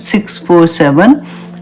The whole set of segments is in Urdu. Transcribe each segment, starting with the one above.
647।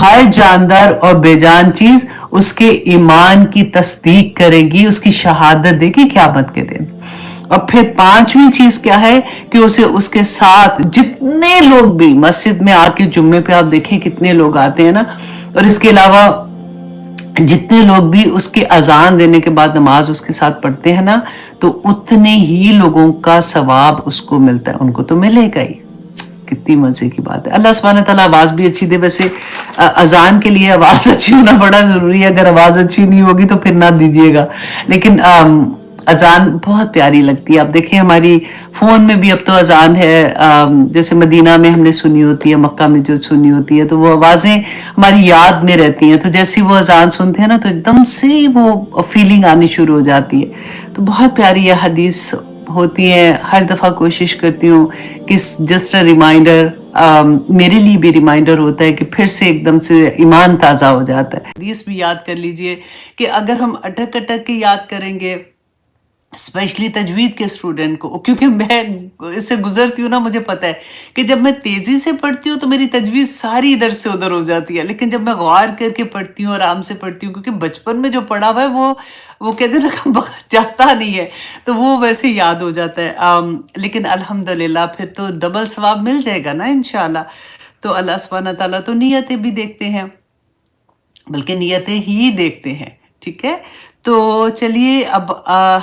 ہر جاندار اور بے جان چیز اس کے ایمان کی تصدیق کرے گی، اس کی شہادت دے گی قیامت کے دن۔ اور پھر پانچویں چیز کیا ہے کہ اسے اس کے ساتھ جتنے لوگ بھی مسجد میں آ کے جمعے پہ آپ دیکھیں کتنے لوگ آتے ہیں نا، اور اس کے علاوہ جتنے لوگ بھی اس کی اذان دینے کے بعد نماز اس کے ساتھ پڑھتے ہیں نا، تو اتنے ہی لوگوں کا ثواب اس کو ملتا ہے، ان کو تو ملے گا ہی۔ کتنی مزے کی بات ہے۔ اللہ سبحانہ تعالیٰ آواز بھی اچھی دے۔ ویسے اذان کے لیے آواز اچھی ہونا بڑا ضروری ہے، اگر آواز اچھی نہیں ہوگی تو پھر نہ دیجیے گا، لیکن اذان بہت پیاری لگتی ہے۔ آپ دیکھیں ہماری فون میں بھی اب تو اذان ہے، جیسے مدینہ میں ہم نے سنی ہوتی ہے، مکہ میں جو سنی ہوتی ہے، تو وہ آوازیں ہماری یاد میں رہتی ہیں، تو جیسی وہ اذان سنتے ہیں نا تو ایک دم سے وہ فیلنگ آنی شروع ہو جاتی ہے۔ تو بہت پیاری یہ حدیث ہوتی ہے، ہر دفعہ کوشش کرتی ہوں کہ جسٹ اے ریمائنڈر، میرے لیے بھی ریمائنڈر ہوتا ہے کہ پھر سے ایک دم سے ایمان تازہ ہو جاتا ہے۔ حدیث بھی یاد کر لیجئے کہ اگر ہم اٹک اٹک کے یاد کریں گے، اسپیشلی تجوید کے اسٹوڈنٹ کو، کیونکہ میں اس سے گزرتی ہوں نا، مجھے پتا ہے کہ جب میں تیزی سے پڑھتی ہوں تو میری تجوید ساری ادھر سے ادھر ہو جاتی ہے، لیکن جب میں غور کر کے پڑھتی ہوں، آرام سے پڑھتی ہوں، کیونکہ بچپن میں جو پڑھا ہوا ہے وہ کہتے ہیں نا جاتا نہیں ہے، تو وہ ویسے یاد ہو جاتا ہے۔ لیکن الحمدللہ پھر تو ڈبل ثواب مل جائے گا نا انشاءاللہ۔ تو اللہ سبحانہ تعالیٰ تو نیتیں بھی دیکھتے ہیں، بلکہ نیتیں ہی دیکھتے ہیں، ٹھیک ہے۔ تو چلیے اب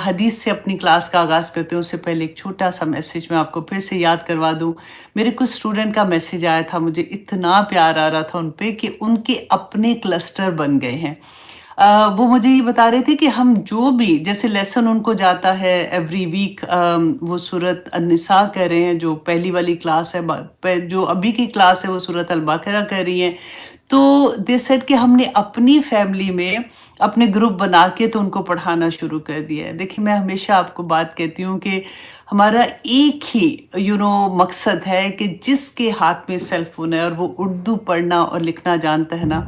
حدیث سے اپنی کلاس کا آغاز کرتے ہیں۔ اس سے پہلے ایک چھوٹا سا میسیج میں آپ کو پھر سے یاد کروا دوں۔ میرے کچھ اسٹوڈنٹ کا میسیج آیا تھا، مجھے اتنا پیار آ رہا تھا ان پہ کہ ان کے اپنے کلسٹر بن گئے ہیں۔ وہ مجھے یہ بتا رہے تھے کہ ہم جو بھی جیسے لیسن ان کو جاتا ہے ایوری ویک، وہ سورۃ النساء کر رہے ہیں جو پہلی والی کلاس ہے، جو ابھی کی کلاس ہے وہ سورۃ البقرہ کر رہی ہیں، تو دے سیڈ کہ ہم نے اپنی فیملی میں اپنے گروپ بنا کے تو ان کو پڑھانا شروع کر دیا ہے۔ دیکھیں میں ہمیشہ آپ کو بات کہتی ہوں کہ ہمارا ایک ہی مقصد ہے کہ جس کے ہاتھ میں سیل فون ہے اور وہ اردو پڑھنا اور لکھنا جانتا ہے نا،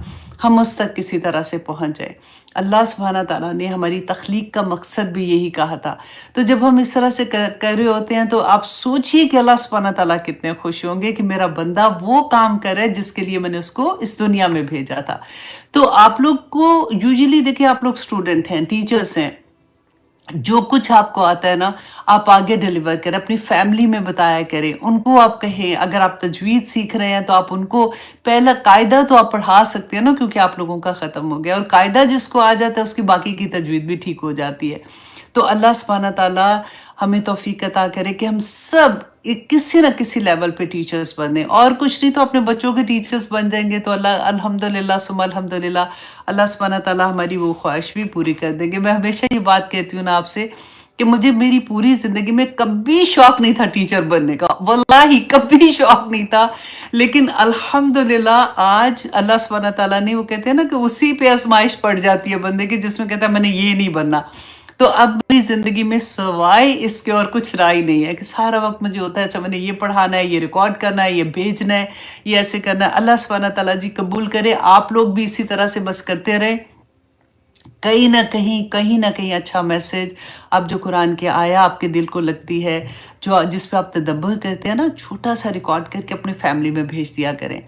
ہم اس تک کسی طرح سے پہنچ جائیں۔ اللہ سبحانہ تعالیٰ نے ہماری تخلیق کا مقصد بھی یہی کہا تھا۔ تو جب ہم اس طرح سے کر رہے ہوتے ہیں تو آپ سوچئے کہ اللہ سبحانہ تعالیٰ کتنے خوش ہوں گے کہ میرا بندہ وہ کام کرے جس کے لیے میں نے اس کو اس دنیا میں بھیجا تھا۔ تو آپ لوگ کو یوزلی دیکھیں، آپ لوگ اسٹوڈنٹ ہیں، ٹیچرز ہیں، جو کچھ آپ کو آتا ہے نا آپ آگے ڈیلیور کریں، اپنی فیملی میں بتایا کریں، ان کو آپ کہیں، اگر آپ تجوید سیکھ رہے ہیں تو آپ ان کو پہلا قاعدہ تو آپ پڑھا سکتے ہیں نا، کیونکہ آپ لوگوں کا ختم ہو گیا، اور قاعدہ جس کو آ جاتا ہے اس کی باقی کی تجوید بھی ٹھیک ہو جاتی ہے۔ تو اللہ سبحانہ تعالیٰ ہمیں توفیق عطا کرے کہ ہم سب کسی نہ کسی لیول پہ ٹیچرز بنیں، اور کچھ نہیں تو اپنے بچوں کے ٹیچرز بن جائیں گے تو اللہ الحمدللہ ثم الحمدللہ اللہ سبحانہ تعالیٰ ہماری وہ خواہش بھی پوری کر دیں گے۔ میں ہمیشہ یہ بات کہتی ہوں نا آپ سے کہ مجھے میری پوری زندگی میں کبھی شوق نہیں تھا ٹیچر بننے کا، واللہ کبھی شوق نہیں تھا، لیکن الحمدللہ آج اللہ سبحانہ تعالیٰ نے، وہ کہتے ہیں نا کہ اسی پہ آزمائش پڑ جاتی ہے بندے کی، جس میں کہتا ہے میں نے یہ نہیں بننا، تو اب میری زندگی میں سوائے اس کے اور کچھ رائی نہیں ہے کہ سارا وقت مجھے ہوتا ہے اچھا میں نے یہ پڑھانا ہے، یہ ریکارڈ کرنا ہے، یہ بھیجنا ہے، یہ ایسے کرنا ہے۔ اللہ سبحانہ تعالیٰ جی قبول کرے، آپ لوگ بھی اسی طرح سے بس کرتے رہیں، کہیں نہ کہیں اچھا میسج، اب جو قرآن کی آیا آپ کے دل کو لگتی ہے، جس پہ آپ تدبر کرتے ہیں نا، چھوٹا سا ریکارڈ کر کے اپنے فیملی میں بھیج دیا کریں،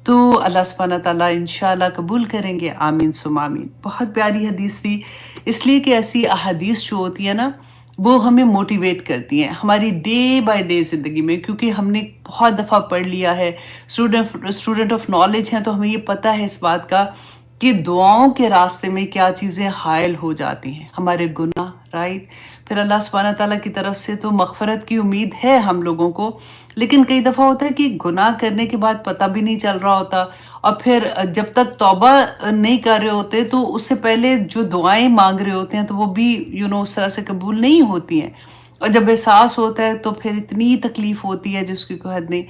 تو اللہ سبحانہ تعالیٰ انشاءاللہ قبول کریں گے، آمین ثم آمین۔ بہت پیاری حدیث تھی، اس لیے کہ ایسی احادیث جو ہوتی ہے نا وہ ہمیں موٹیویٹ کرتی ہیں ہماری ڈے بائی ڈے زندگی میں، کیونکہ ہم نے بہت دفعہ پڑھ لیا ہے، اسٹوڈنٹ آف نالج ہیں، تو ہمیں یہ پتہ ہے اس بات کا کہ دعاؤں کے راستے میں کیا چیزیں حائل ہو جاتی ہیں، ہمارے گناہ، رائٹ، پھر اللہ سبحانہ تعالیٰ کی طرف سے تو مغفرت کی امید ہے ہم لوگوں کو، لیکن کئی دفعہ ہوتا ہے کہ گناہ کرنے کے بعد پتہ بھی نہیں چل رہا ہوتا، اور پھر جب تک توبہ نہیں کر رہے ہوتے تو اس سے پہلے جو دعائیں مانگ رہے ہوتے ہیں تو وہ بھی اس طرح سے قبول نہیں ہوتی ہیں، اور جب احساس ہوتا ہے تو پھر اتنی تکلیف ہوتی ہے جس کی کوئی حد نہیں۔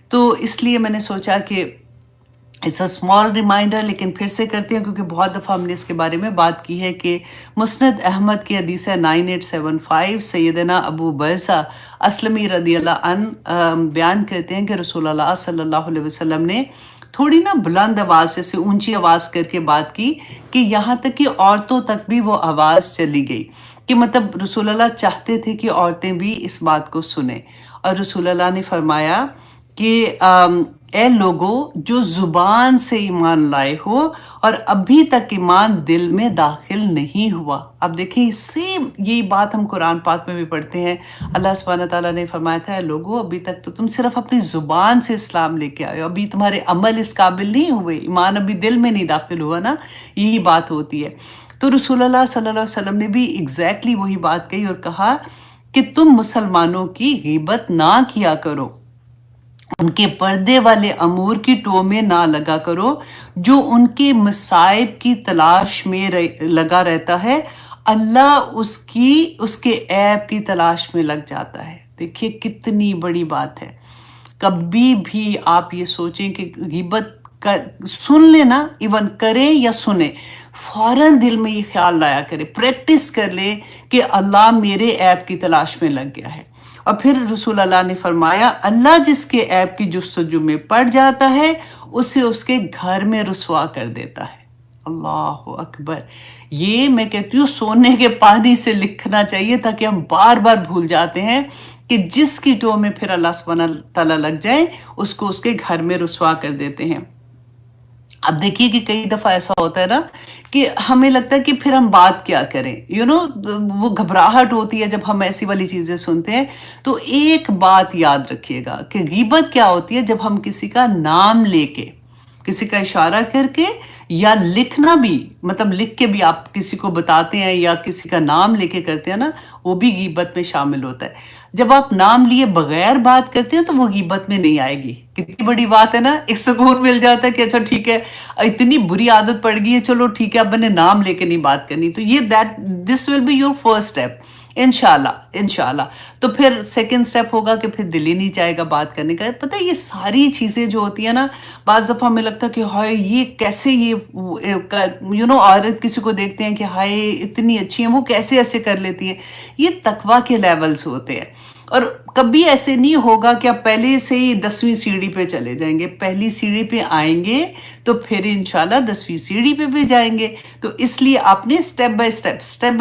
تو اس لیے میں نے سوچا کہ اس اسمال ریمائنڈر، لیکن پھر سے کرتے ہیں کیونکہ بہت دفعہ ہم نے اس کے بارے میں بات کی ہے کہ مسند احمد کی حدیث ہے 9875، سیدنا ابو برزہ اسلمی رضی اللہ عنہ بیان کرتے ہیں کہ رسول اللہ صلی اللہ علیہ وسلم نے تھوڑی نا بلند آواز سے اونچی آواز کر کے بات کی کہ یہاں تک کہ عورتوں تک بھی وہ آواز چلی گئی، کہ مطلب رسول اللہ چاہتے تھے کہ عورتیں بھی اس بات کو سنیں، اور رسول اللہ نے فرمایا کہ اے لوگو جو زبان سے ایمان لائے ہو اور ابھی تک ایمان دل میں داخل نہیں ہوا. اب دیکھیں سیم یہی بات ہم قرآن پاک میں بھی پڑھتے ہیں. اللہ سبحانہ تعالیٰ نے فرمایا تھا اے لوگو ابھی تک تو تم صرف اپنی زبان سے اسلام لے کے آئے ہو، ابھی تمہارے عمل اس قابل نہیں ہوئے، ایمان ابھی دل میں نہیں داخل ہوا نا. یہی بات ہوتی ہے. تو رسول اللہ صلی اللہ علیہ وسلم نے بھی ایگزیکٹلی وہی بات کہی اور کہا کہ تم مسلمانوں کی غیبت نہ کیا کرو، ان کے پردے والے امور کی ٹو میں نہ لگا کرو، جو ان کے مصائب کی تلاش میں لگا رہتا ہے اللہ اس کے عیب کی تلاش میں لگ جاتا ہے. دیکھیے کتنی بڑی بات ہے. کبھی بھی آپ یہ سوچیں کہ غیبت سن لیں نا، ایون کریں یا سنیں، فوراً دل میں یہ خیال لایا کرے، پریکٹس کر لے کہ اللہ میرے عیب کی تلاش میں لگ گیا ہے. اور پھر رسول اللہ نے فرمایا اللہ جس کے عیب کی جستجو میں پڑ جاتا ہے اسے اس کے گھر میں رسوا کر دیتا ہے. اللہ اکبر. یہ میں کہتی ہوں سونے کے پانی سے لکھنا چاہیے تاکہ ہم بار بار بھول جاتے ہیں کہ جس کی ٹو میں پھر اللہ سبحانہ تعالیٰ لگ جائے اس کو اس کے گھر میں رسوا کر دیتے ہیں. اب دیکھیے کہ کئی دفعہ ایسا ہوتا ہے نا کہ ہمیں لگتا ہے کہ پھر ہم بات کیا کریں، وہ گھبراہٹ ہوتی ہے جب ہم ایسی والی چیزیں سنتے ہیں. تو ایک بات یاد رکھیے گا کہ غیبت کیا ہوتی ہے، جب ہم کسی کا نام لے کے، کسی کا اشارہ کر کے یا لکھنا بھی، مطلب لکھ کے بھی آپ کسی کو بتاتے ہیں یا کسی کا نام لے کے کرتے ہیں نا، وہ بھی غیبت میں شامل ہوتا ہے. جب آپ نام لیے بغیر بات کرتے ہیں تو وہ غیبت میں نہیں آئے گی. کتنی بڑی بات ہے نا، ایک سکون مل جاتا ہے کہ اچھا ٹھیک ہے، اتنی بری عادت پڑ گئی ہے، چلو ٹھیک ہے اب میں نے نام لے کے نہیں بات کرنی. تو یہ this will be your first step انشاءاللہ. تو پھر سیکنڈ سٹیپ ہوگا کہ پھر دل ہی نہیں چاہے گا بات کرنے کا. پتہ ہے یہ ساری چیزیں جو ہوتی ہیں نا، بعض دفعہ ہمیں لگتا ہے کہ ہائے یہ کیسے، یہ عورت کسی کو دیکھتے ہیں کہ ہائے اتنی اچھی ہیں، وہ کیسے ایسے کر لیتی ہے. یہ تقویٰ کے لیولز ہوتے ہیں. اور کبھی ایسے نہیں ہوگا کہ آپ پہلے سے ہی 10ویں سیڑھی پہ چلے جائیں گے. پہلی سیڑھی پہ آئیں گے تو پھر انشاءاللہ 10ویں سیڑھی پہ بھی جائیں گے. تو اس لیے آپ نے سٹیپ بائی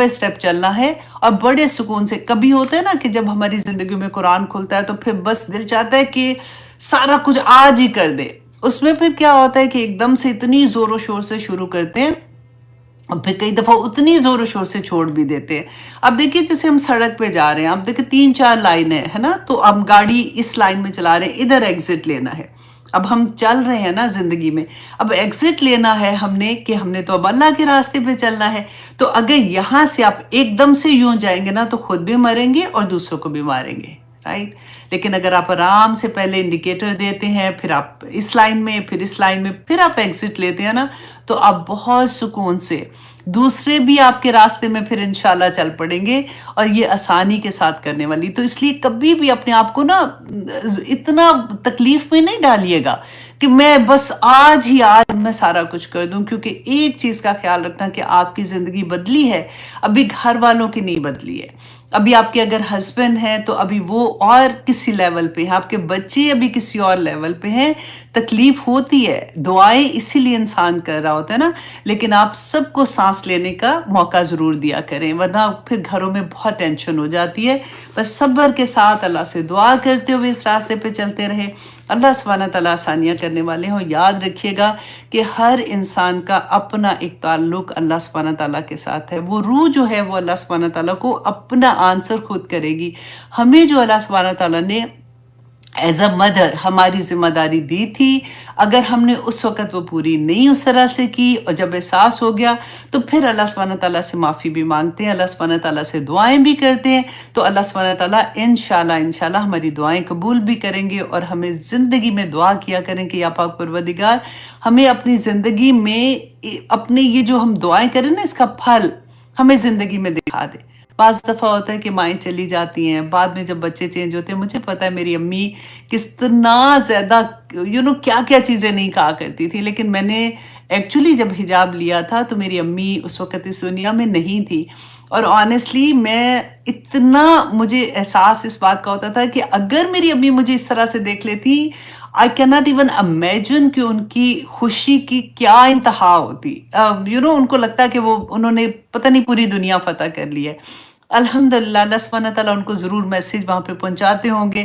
سٹیپ چلنا ہے اور بڑے سکون سے. کبھی ہوتا ہے نا کہ جب ہماری زندگی میں قرآن کھلتا ہے تو پھر بس دل چاہتا ہے کہ سارا کچھ آج ہی کر دے. اس میں پھر کیا ہوتا ہے کہ ایک دم سے اتنی زور و شور سے شروع کرتے ہیں اور پھر کئی دفعہ اتنی زور و شور سے چھوڑ بھی دیتے ہیں. اب دیکھیے جیسے ہم سڑک پہ جا رہے ہیں، اب دیکھیں 3-4 لائنیں ہے نا، تو اب گاڑی اس لائن میں چلا رہے ہیں، ادھر ایگزٹ لینا ہے. اب ہم چل رہے ہیں نا زندگی میں، اب ایگزٹ لینا ہے ہم نے تو اب اللہ کے راستے پہ چلنا ہے. تو اگر یہاں سے آپ ایک دم سے یوں جائیں گے نا تو خود بھی مریں گے اور دوسروں کو بھی ماریں گے، رائٹ. لیکن اگر آپ آرام سے پہلے انڈیکیٹر دیتے ہیں، پھر آپ اس لائن میں، پھر اس لائن میں، پھر آپ ایگزٹ لیتے ہیں نا، تو آپ بہت سکون سے، دوسرے بھی آپ کے راستے میں پھر انشاءاللہ چل پڑیں گے اور یہ آسانی کے ساتھ کرنے والی. تو اس لیے کبھی بھی اپنے آپ کو نا اتنا تکلیف میں نہیں ڈالیے گا کہ میں بس آج میں سارا کچھ کر دوں. کیونکہ ایک چیز کا خیال رکھنا کہ آپ کی زندگی بدلی ہے، ابھی گھر والوں کی نہیں بدلی ہے. ابھی آپ کے اگر ہسبینڈ ہیں تو ابھی وہ اور کسی لیول پہ ہیں، آپ کے بچے ابھی کسی اور لیول پہ ہیں. تکلیف ہوتی ہے، دعائیں اسی لیے انسان کر رہا ہوتا ہے نا. لیکن آپ سب کو سانس لینے کا موقع ضرور دیا کریں، ورنہ پھر گھروں میں بہت ٹینشن ہو جاتی ہے. بس صبر کے ساتھ اللہ سے دعا کرتے ہوئے اس راستے پہ چلتے رہیں. اللہ سبحانہ تعالیٰ آسانیاں کرنے والے ہوں. یاد رکھیے گا کہ ہر انسان کا اپنا ایک تعلق اللہ سبحانہ تعالیٰ کے ساتھ ہے. وہ روح جو ہے وہ اللہ سبحانہ تعالیٰ کو اپنا آنسر خود کرے گی. ہمیں جو اللہ سبحانہ تعالیٰ نے ایز اے مدر ہماری ذمہ داری دی تھی، اگر ہم نے اس وقت وہ پوری نہیں اس طرح سے کی اور جب احساس ہو گیا تو پھر اللہ سبحانہ تعالیٰ سے معافی بھی مانگتے ہیں، اللہ سبحانہ تعالیٰ سے دعائیں بھی کرتے ہیں. تو اللہ سبحانہ تعالیٰ انشاءاللہ ہماری دعائیں قبول بھی کریں گے. اور ہمیں زندگی میں دعا کیا کریں کہ یا پاک پروردگار ہمیں اپنی زندگی میں اپنے یہ جو ہم دعائیں کریں نا اس کا پھل ہمیں زندگی میں دکھا دے. بعض دفعہ ہوتا ہے کہ مائیں چلی جاتی ہیں، بعد میں جب بچے چینج ہوتے ہیں. مجھے پتا ہے میری امی کتنا زیادہ کیا کیا چیزیں نہیں کہا کرتی تھی، لیکن میں نے ایکچولی جب حجاب لیا تھا تو میری امی اس وقت اس دنیا میں نہیں تھی. اور آنیسٹلی میں اتنا مجھے احساس اس بات کا ہوتا تھا کہ اگر میری امی مجھے اس طرح سے دیکھ لیتی، I cannot even imagine کہ ان کی خوشی کی کیا انتہا ہوتی. ان کو لگتا کہ انہوں نے پتہ نہیں پوری دنیا فتح کر لی ہے. الحمدللہ اللہ سبحانہ تعالیٰ ان کو ضرور میسیج وہاں پہ پہنچاتے ہوں گے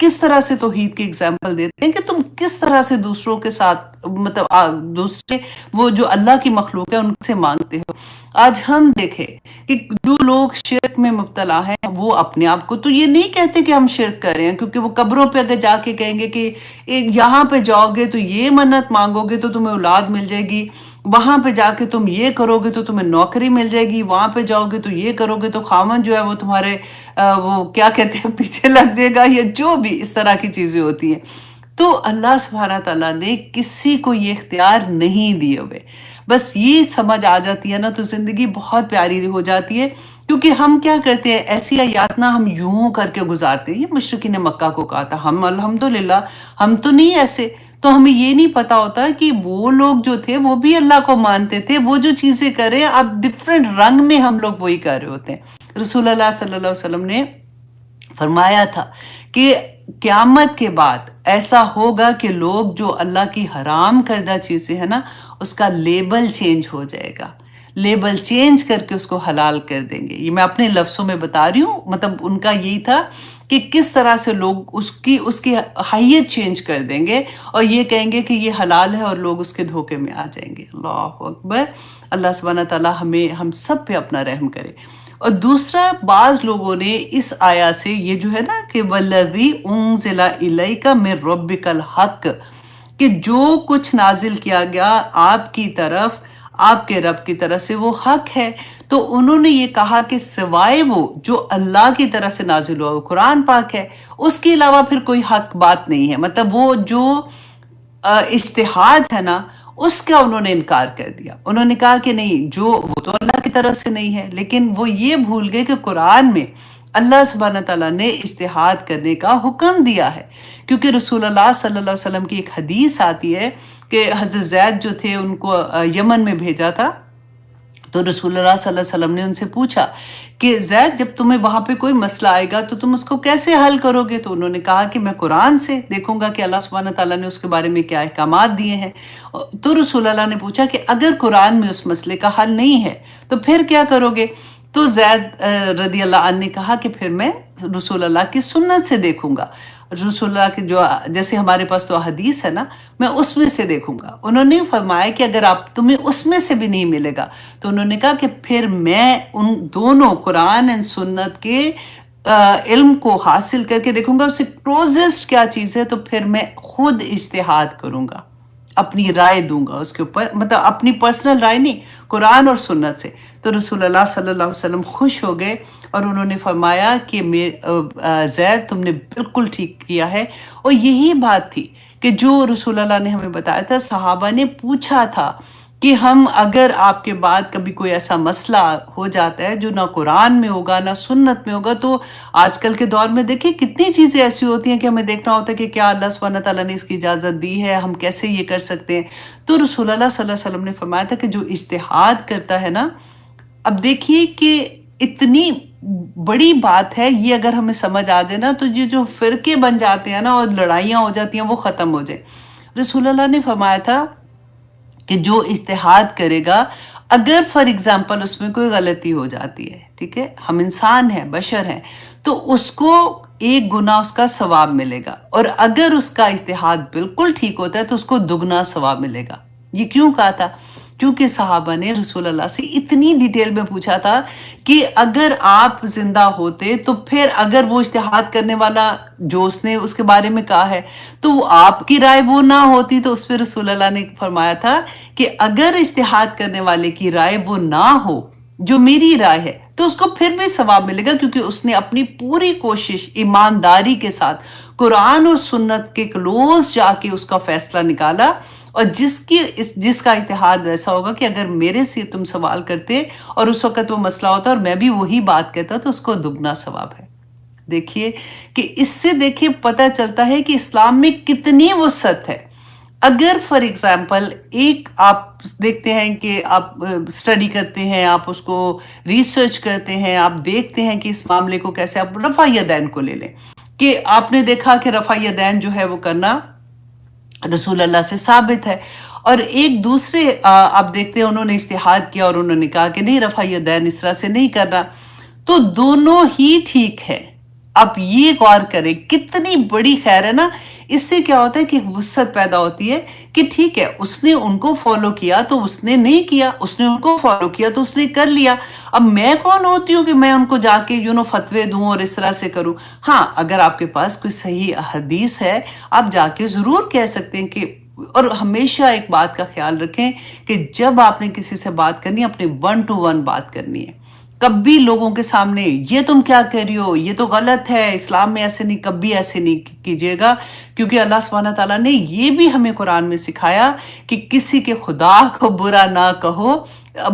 کس طرح سے توحید کی اگزامپل دیتے ہیں کہ تم کس طرح سے دوسروں کے ساتھ مطلب دوسرے وہ جو اللہ کی مخلوق ہے ان سے مانگتے ہو۔ آج ہم دیکھیں کہ جو لوگ شرک میں مبتلا ہیں وہ اپنے آپ کو تو یہ نہیں کہتے کہ ہم شرک کر رہے ہیں، کیونکہ وہ قبروں پہ اگر جا کے کہیں گے کہ یہاں پہ جاؤ گے تو یہ منت مانگو گے تو تمہیں اولاد مل جائے گی، وہاں پہ جا کے تم یہ کرو گے تو تمہیں نوکری مل جائے گی، وہاں پہ جاؤ گے تو یہ کرو گے تو خاوند جو ہے وہ تمہارے وہ کیا کہتے ہیں پیچھے لگ جائے گا، یا جو بھی اس طرح کی چیزیں ہوتی ہیں۔ تو اللہ سبحانہ تعالیٰ نے کسی کو یہ اختیار نہیں دیے ہوئے، بس یہ سمجھ آ جاتی ہے نا تو زندگی بہت پیاری ہو جاتی ہے، کیونکہ ہم کیا کرتے ہیں ایسی آیات نا ہم یوں کر کے گزارتے ہیں۔ یہ مشرکین مکہ کو کہا تھا، ہم الحمدللہ ہم تو نہیں ایسے، تو ہمیں یہ نہیں پتا ہوتا کہ وہ لوگ جو تھے وہ بھی اللہ کو مانتے تھے، وہ جو چیزیں کریں اب ڈفرینٹ رنگ میں ہم لوگ وہی کر رہے ہوتے ہیں۔ رسول اللہ صلی اللہ علیہ وسلم نے فرمایا تھا کہ قیامت کے بعد ایسا ہوگا کہ لوگ جو اللہ کی حرام کردہ چیزیں ہیں نا اس کا لیبل چینج ہو جائے گا، لیبل چینج کر کے اس کو حلال کر دیں گے۔ یہ میں اپنے لفظوں میں بتا رہی ہوں، مطلب ان کا یہی تھا کہ کس طرح سے لوگ اس کی حیت چینج کر دیں گے اور یہ کہیں گے کہ یہ حلال ہے اور لوگ اس کے دھوکے میں آ جائیں گے۔ اللہ اکبر۔ اللہ سبحانہ تعالیٰ ہم سب پہ اپنا رحم کرے۔ اور دوسرا، بعض لوگوں نے اس آیا سے یہ جو ہے نا کہ وَالَّذِي أُنزِلَ إِلَيْكَ مِن رَبِّكَ الْحَقُّ، کہ جو کچھ نازل کیا گیا آپ کی طرف آپ کے رب کی طرف سے وہ حق ہے، تو انہوں نے یہ کہا کہ سوائے وہ جو اللہ کی طرف سے نازل ہوا وہ قرآن پاک ہے، اس کے علاوہ پھر کوئی حق بات نہیں ہے۔ مطلب وہ جو اجتہاد ہے نا اس کا انہوں نے انکار کر دیا، انہوں نے کہا کہ نہیں، جو وہ تو اللہ کی طرف سے نہیں ہے، لیکن وہ یہ بھول گئے کہ قرآن میں اللہ سبحانہ تعالیٰ نے اجتہاد کرنے کا حکم دیا ہے، کیونکہ رسول اللہ صلی اللہ علیہ وسلم کی ایک حدیث آتی ہے کہ حضرت زید جو تھے ان کو یمن میں بھیجا تھا، تو رسول اللہ صلی اللہ علیہ وسلم نے ان سے پوچھا کہ زید جب تمہیں وہاں پہ کوئی مسئلہ آئے گا تو تم اس کو کیسے حل کرو گے؟ تو انہوں نے کہا کہ میں قرآن سے دیکھوں گا کہ اللہ سبحانہ تعالیٰ نے اس کے بارے میں کیا احکامات دیے ہیں۔ تو رسول اللہ نے پوچھا کہ اگر قرآن میں اس مسئلے کا حل نہیں ہے تو پھر کیا کرو گے؟ تو زید رضی اللہ عنہ نے کہا کہ پھر میں رسول اللہ کی سنت سے دیکھوں گا، رسول اللہ کی جو جیسے ہمارے پاس تو حدیث ہے نا میں اس میں سے دیکھوں گا۔ انہوں نے فرمایا کہ اگر آپ تمہیں اس میں سے بھی نہیں ملے گا تو انہوں نے کہا کہ پھر میں ان دونوں قرآن اور سنت کے علم کو حاصل کر کے دیکھوں گا اس سے کلوزسٹ کیا چیز ہے، تو پھر میں خود اجتہاد کروں گا، اپنی رائے دوں گا اس کے اوپر، مطلب اپنی پرسنل رائے نہیں، قرآن اور سنت سے۔ تو رسول اللہ صلی اللہ علیہ وسلم خوش ہو گئے اور انہوں نے فرمایا کہ زید تم نے بالکل ٹھیک کیا ہے۔ اور یہی بات تھی کہ جو رسول اللہ نے ہمیں بتایا تھا، صحابہ نے پوچھا تھا کہ ہم اگر آپ کے بعد کبھی کوئی ایسا مسئلہ ہو جاتا ہے جو نہ قرآن میں ہوگا نہ سنت میں ہوگا، تو آج کل کے دور میں دیکھیں کتنی چیزیں ایسی ہوتی ہیں کہ ہمیں دیکھنا ہوتا ہے کہ کیا اللہ سبحانہ تعالیٰ نے اس کی اجازت دی ہے، ہم کیسے یہ کر سکتے ہیں۔ تو رسول اللہ صلی اللہ علیہ وسلم نے فرمایا تھا کہ جو اجتہاد کرتا ہے نا، اب دیکھیے کہ اتنی بڑی بات ہے یہ، اگر ہمیں سمجھ آ جائے نا تو یہ جو فرقے بن جاتے ہیں نا اور لڑائیاں ہو جاتی ہیں وہ ختم ہو جائے۔ رسول اللہ نے فرمایا تھا کہ جو اجتہاد کرے گا، اگر فار ایگزامپل اس میں کوئی غلطی ہو جاتی ہے، ٹھیک ہے، ہم انسان ہیں، بشر ہیں، تو اس کو ایک گناہ اس کا ثواب ملے گا، اور اگر اس کا اجتہاد بالکل ٹھیک ہوتا ہے تو اس کو دگنا ثواب ملے گا۔ یہ کیوں کہا تھا؟ کیونکہ صحابہ نے رسول اللہ سے اتنی ڈیٹیل میں پوچھا تھا کہ اگر آپ زندہ ہوتے تو پھر اگر وہ اجتہاد کرنے والا جو اس نے اس کے بارے میں کہا ہے تو وہ آپ کی رائے وہ نہ ہوتی، تو اس پہ رسول اللہ نے فرمایا تھا کہ اگر اجتہاد کرنے والے کی رائے وہ نہ ہو جو میری رائے ہے تو اس کو پھر بھی ثواب ملے گا، کیونکہ اس نے اپنی پوری کوشش ایمانداری کے ساتھ قرآن اور سنت کے کلوز جا کے اس کا فیصلہ نکالا، اور جس کا اجتہاد ایسا ہوگا کہ اگر میرے سے تم سوال کرتے اور اس وقت وہ مسئلہ ہوتا اور میں بھی وہی بات کہتا تو اس کو دگنا ثواب ہے۔ دیکھیے کہ اس سے دیکھیے پتہ چلتا ہے کہ اسلام میں کتنی وسعت ہے۔ اگر فار ایگزامپل ایک آپ دیکھتے ہیں کہ آپ اسٹڈی کرتے ہیں، آپ اس کو ریسرچ کرتے ہیں، آپ دیکھتے ہیں کہ اس معاملے کو کیسے، آپ رفع یدین کو لے لیں کہ آپ نے دیکھا کہ رفع یدین جو ہے وہ کرنا رسول اللہ سے ثابت ہے، اور ایک دوسرے آپ دیکھتے ہیں انہوں نے اجتہاد کیا اور انہوں نے کہا کہ نہیں، رفع یدین اس طرح سے نہیں کرنا، تو دونوں ہی ٹھیک ہے، آپ یہ غور کریں کتنی بڑی خیر ہے نا. اس سے کیا ہوتا ہے کہ وسعت پیدا ہوتی ہے کہ ٹھیک ہے اس نے ان کو فالو کیا تو اس نے نہیں کیا، اس نے ان کو فالو کیا تو اس نے کر لیا. اب میں کون ہوتی ہوں کہ میں ان کو جا کے فتوے دوں اور اس طرح سے کروں. ہاں اگر آپ کے پاس کوئی صحیح حدیث ہے آپ جا کے ضرور کہہ سکتے ہیں کہ، اور ہمیشہ ایک بات کا خیال رکھیں کہ جب آپ نے کسی سے بات کرنی ہے اپنے 1 to 1 بات کرنی ہے. کبھی لوگوں کے سامنے یہ تم کیا کہہ رہی ہو، یہ تو غلط ہے، اسلام میں ایسے نہیں، کبھی ایسے نہیں کیجیے گا. کیونکہ اللہ سبحانہ تعالیٰ نے یہ بھی ہمیں قرآن میں سکھایا کہ کسی کے خدا کو برا نہ کہو.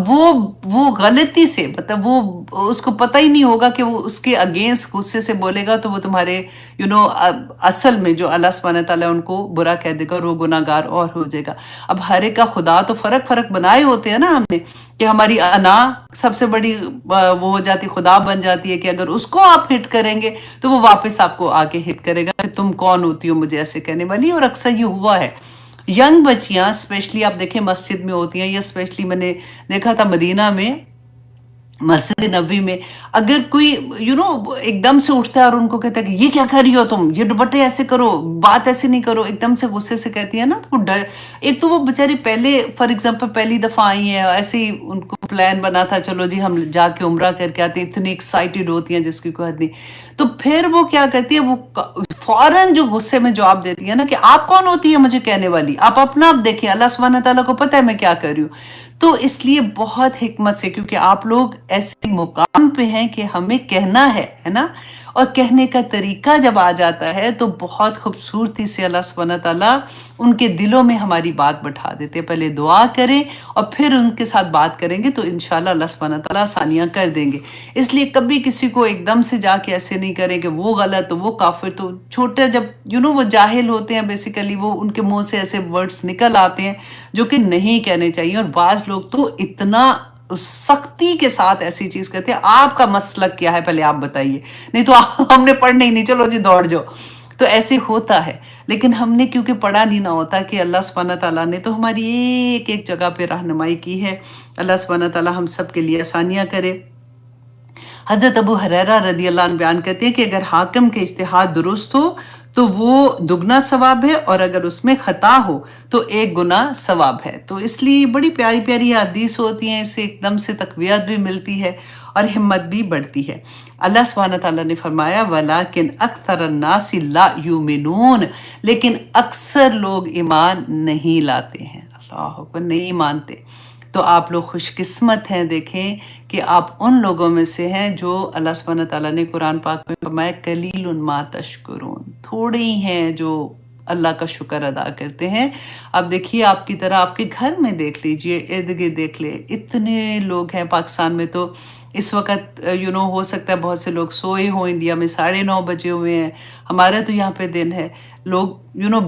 وہ غلطی سے، مطلب وہ اس کو پتہ ہی نہیں ہوگا کہ وہ اس کے اگینسٹ غصے سے بولے گا تو وہ تمہارے اصل میں جو اللہ سبحانہ تعالیٰ ان کو برا کہہ دے گا اور وہ گناہ گار اور ہو جائے گا. اب ہر ایک کا خدا تو فرق بنائے ہوتے ہیں نا ہم نے، کہ ہماری انا سب سے بڑی وہ ہو جاتی، خدا بن جاتی ہے کہ اگر اس کو آپ ہٹ کریں گے تو وہ واپس آپ کو آ کے ہٹ کرے گا کہ تم کون ہوتی ہو مجھے ایسے کہنے والی. اور اکثر یہ ہوا ہے ینگ بچیاں اسپیشلی آپ دیکھیں مسجد میں ہوتی ہیں، یا اسپیشلی میں نے دیکھا تھا مدینہ میں مسجد نبوی میں، اگر کوئی ایک دم سے اٹھتا ہے اور ان کو کہتا ہے کہ یہ کیا کر رہی ہو تم، یہ دوپٹے ایسے کرو، بات ایسے نہیں کرو، ایک دم سے غصے سے کہتی ہے نا، تو وہ ڈر. ایک تو وہ بیچاری پہلے فار ایگزامپل پہلی دفعہ آئی ہیں، ایسے ہی ان کو پلان بنا تھا چلو جی ہم جا کے عمرہ کر کے آتے ہیں، اتنی ایکسائٹیڈ ہوتی ہیں جس کی کوئی حد نہیں. تو پھر وہ کیا کرتی ہے، وہ فوراً جو غصے میں جواب دیتی ہے نا کہ آپ کون ہوتی ہے مجھے کہنے والی، آپ اپنا آپ دیکھیں، اللہ سبحانہ تعالیٰ کو پتہ ہے میں کیا کر رہی ہوں. تو اس لیے بہت حکمت سے، کیونکہ آپ لوگ ایسے مقام پہ ہیں کہ ہمیں کہنا ہے نا، اور کہنے کا طریقہ جب آ جاتا ہے تو بہت خوبصورتی سے اللہ سبحانہ تعالیٰ ان کے دلوں میں ہماری بات بٹھا دیتے. پہلے دعا کریں اور پھر ان کے ساتھ بات کریں گے تو انشاءاللہ اللہ سبحانہ تعالیٰ آسانیاں کر دیں گے. اس لیے کبھی کسی کو ایک دم سے جا کے ایسے نہیں کریں کہ وہ غلط تو وہ کافر. تو چھوٹے جب وہ جاہل ہوتے ہیں بیسیکلی، وہ ان کے منہ سے ایسے ورڈز نکل آتے ہیں جو کہ نہیں کہنے چاہیے. اور بعض لوگ تو اتنا سختی کے ساتھ ایسی چیز کہتے ہیں، آپ کا مسلک کیا ہے پہلے آپ بتائیے، نہیں تو ہم نے پڑھنا ہی نہیں، چلو جی دوڑ جاؤ. تو ایسے ہوتا ہے، لیکن ہم نے کیونکہ پڑھا نہیں نہ ہوتا کہ اللہ سبحانہ تعالیٰ نے تو ہماری ایک ایک جگہ پہ رہنمائی کی ہے. اللہ سبحانہ تعالیٰ ہم سب کے لیے آسانیاں کرے. حضرت ابو ہریرہ رضی اللہ عنہ بیان کرتے ہیں کہ اگر حاکم کے اجتہاد درست ہو تو وہ دگنا ثواب ہے، اور اگر اس میں خطا ہو تو 1 گنا ثواب ہے. تو اس لیے بڑی پیاری پیاری حدیث ہوتی ہیں، اس سے ایک دم سے تقویت بھی ملتی ہے اور ہمت بھی بڑھتی ہے. اللہ سبحانہ تعالیٰ نے فرمایا وَلَكِنْ أَكْثَرَ النَّاسِ لَا يُؤْمِنُونَ، لیکن اکثر لوگ ایمان نہیں لاتے ہیں. اللہ اکبر، نہیں مانتے. تو آپ لوگ خوش قسمت ہیں، دیکھیں کہ آپ ان لوگوں میں سے ہیں جو اللہ سبحانہ تعالیٰ نے قرآن پاک میں فرمایا قلیل ما تشکرون، تھوڑے ہی ہیں جو اللہ کا شکر ادا کرتے ہیں. اب دیکھیے آپ کی طرح آپ کے گھر میں دیکھ لیجئے، ارد گرد دیکھ لیں، اتنے لوگ ہیں. پاکستان میں تو اس وقت ہو سکتا ہے بہت سے لوگ سوئے ہوں، انڈیا میں 9:30 بجے ہوئے ہیں، ہمارا تو یہاں پہ دن ہے. لوگ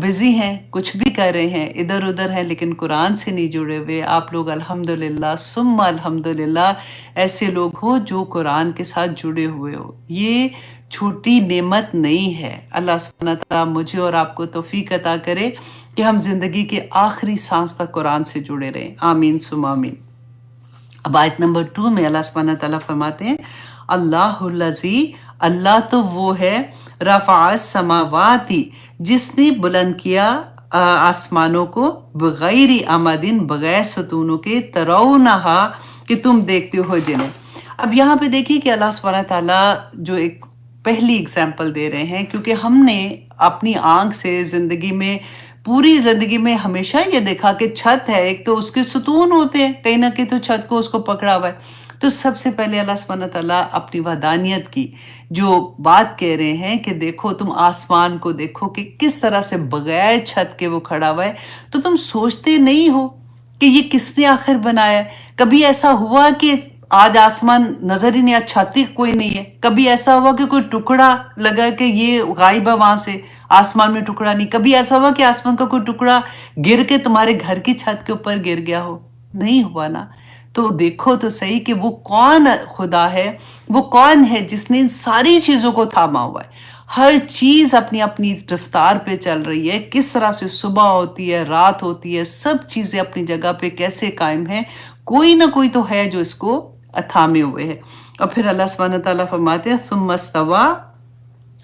بزی ہیں، کچھ بھی کر رہے ہیں، ادھر ادھر ہیں، لیکن قرآن سے نہیں جڑے ہوئے. آپ لوگ الحمدللہ ثم الحمدللہ ایسے لوگ ہو جو قرآن کے ساتھ جڑے ہوئے ہو. یہ چھوٹی نعمت نہیں ہے. اللہ سبحانہ تعالیٰ مجھے اور آپ کو توفیق عطا کرے کہ ہم زندگی کے آخری سانس تک قرآن سے جڑے رہیں. آمین ثم آمین. اب آیت نمبر 2 میں اللہ سبحانہ تعالیٰ فرماتے ہیں اللہ الذی، اللہ تو وہ ہے، رفع السماواتی، جس نے بلند کیا آسمانوں کو، بغیر آمدن، بغیر ستونوں کے، ترونہا، کہ تم دیکھتے ہو جنہیں. اب یہاں پہ دیکھیے کہ اللہ سبحانہ تعالیٰ جو ایک پہلی اگزامپل دے رہے ہیں، کیونکہ ہم نے اپنی آنکھ سے زندگی میں، پوری زندگی میں ہمیشہ یہ دیکھا کہ چھت ہے، ایک تو اس کے ستون ہوتے ہیں، کہیں نہ کہیں تو چھت کو اس کو پکڑا ہوا ہے. تو سب سے پہلے اللہ سبحانہ تعالیٰ اپنی وحدانیت کی جو بات کہہ رہے ہیں کہ دیکھو تم آسمان کو دیکھو کہ کس طرح سے بغیر چھت کے وہ کھڑا ہوا ہے. تو تم سوچتے نہیں ہو کہ یہ کس نے آخر بنایا ہے؟ کبھی ایسا ہوا کہ آج آسمان نظر ہی نہیں آیا، چھت ہی کوئی نہیں ہے؟ کبھی ایسا ہوا کہ کوئی ٹکڑا لگا کہ یہ غائب ہے وہاں سے، آسمان میں ٹکڑا نہیں؟ کبھی ایسا ہوا کہ آسمان کا کوئی ٹکڑا گر کے تمہارے گھر کی چھت کے اوپر گر گیا ہو؟ نہیں ہوا نا. تو دیکھو تو صحیح کہ وہ کون خدا ہے، وہ کون ہے جس نے ان ساری چیزوں کو تھاما ہوا ہے. ہر چیز اپنی اپنی رفتار پہ چل رہی ہے، کس طرح سے صبح ہوتی ہے، رات ہوتی ہے، سب چیزیں اپنی جگہ پہ کیسے قائم ہیں. کوئی نہ کوئی تو ہے جو اس کو تھامے ہوئے ہے. اور پھر اللہ سبحانہ تعالیٰ فرماتے ہیں ثم استویٰ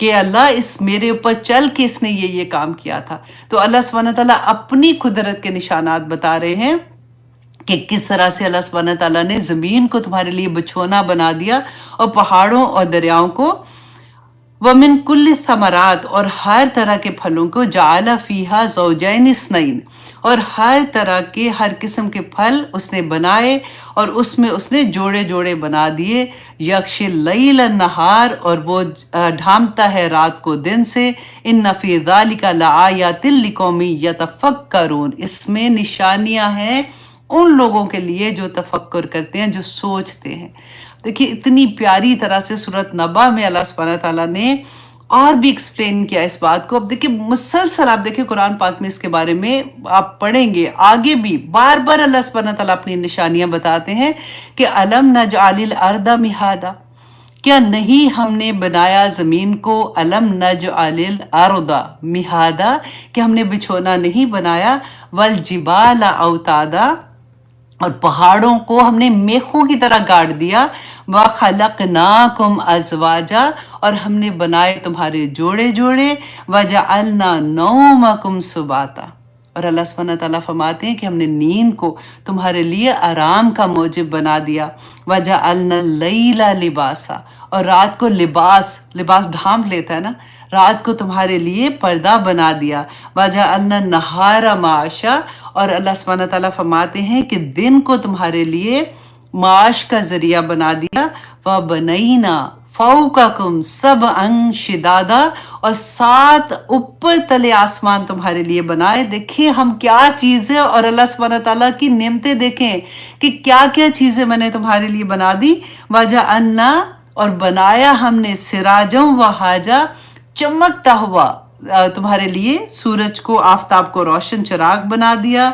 کہ اللہ اس میرے اوپر چل کے اس نے یہ کام کیا تھا۔ تو اللہ سبحانہ تعالیٰ اپنی قدرت کے نشانات بتا رہے ہیں کہ کس طرح سے اللہ سبحانہ تعالیٰ نے زمین کو تمہارے لیے بچھونا بنا دیا، اور پہاڑوں اور دریاؤں کو، وَمِن كُلِّ ثمرات، اور ہر طرح کے پھلوں کو، جَعَلَ فِيهَا زَوْجَيْنِ اثْنَيْنِ، اور ہر طرح کے ہر قسم کے پھل اس نے بنائے، اور اس میں اس نے جوڑے جوڑے بنا دیے، یکش اللیل النہار، اور وہ ڈھانپتا ہے رات کو دن سے، ان فی ذالک لآیات لقوم یتفکرون، اس میں نشانیاں ہیں ان لوگوں کے لیے جو تفکر کرتے ہیں، جو سوچتے ہیں۔ دیکھیے اتنی پیاری طرح سے سورۃ نبا میں اللہ سبحانہ تعالیٰ نے اور بھی ایکسپلین کیا اس بات کو۔ اب دیکھیں مسلسل آپ دیکھیں قرآن پاک میں اس کے بارے میں آپ پڑھیں گے آگے بھی بار بار اللہ سبحانہ تعالیٰ اپنی نشانیاں بتاتے ہیں کہ الم نجعل الارض مہادا، کیا نہیں ہم نے بنایا زمین کو، الم نجعل الارض مہادا، کہ ہم نے بچھونا نہیں بنایا، والجبال اوتادا، اور پہاڑوں کو ہم نے میخوں کی طرح گاڑ دیا، وَخَلَقْنَاكُمْ أَزْوَاجًا، اور ہم نے بنائے تمہارے جوڑے جوڑے، وَجَعَلْنَا نَوْمَكُمْ سُبَاتًا، اور اللہ سبحانہ تعالیٰ فرماتے ہیں کہ ہم نے نیند کو تمہارے لیے آرام کا موجب بنا دیا، وَجَعَلْنَا اللَّيْلَ لِبَاسًا، اور رات کو لباس ڈھانپ لیتا ہے نا، رات کو تمہارے لیے پردہ بنا دیا، وَجَعَلْنَا النَّهَارَ مَعَاشًا، اور اللہ سبحانہ تعالیٰ فرماتے ہیں کہ دن کو تمہارے لیے معاش کا ذریعہ بنا دیا، وَبَنَيْنَا فَوْقَكُمْ سَبْعًا شِدَادًا، اور 7 اوپر تلے آسمان تمہارے لیے بنائے۔ دیکھیں ہم کیا چیزیں، اور اللہ سبحانہ تعالیٰ کی نعمتیں دیکھیں کہ کیا کیا چیزیں میں نے تمہارے لیے بنا دی، وَجَعَلْنَا، اور بنایا ہم نے، سِرَاجًا وَہَاجًا، چمکتا ہوا تمہارے لیے سورج کو، آفتاب کو روشن چراغ بنا دیا،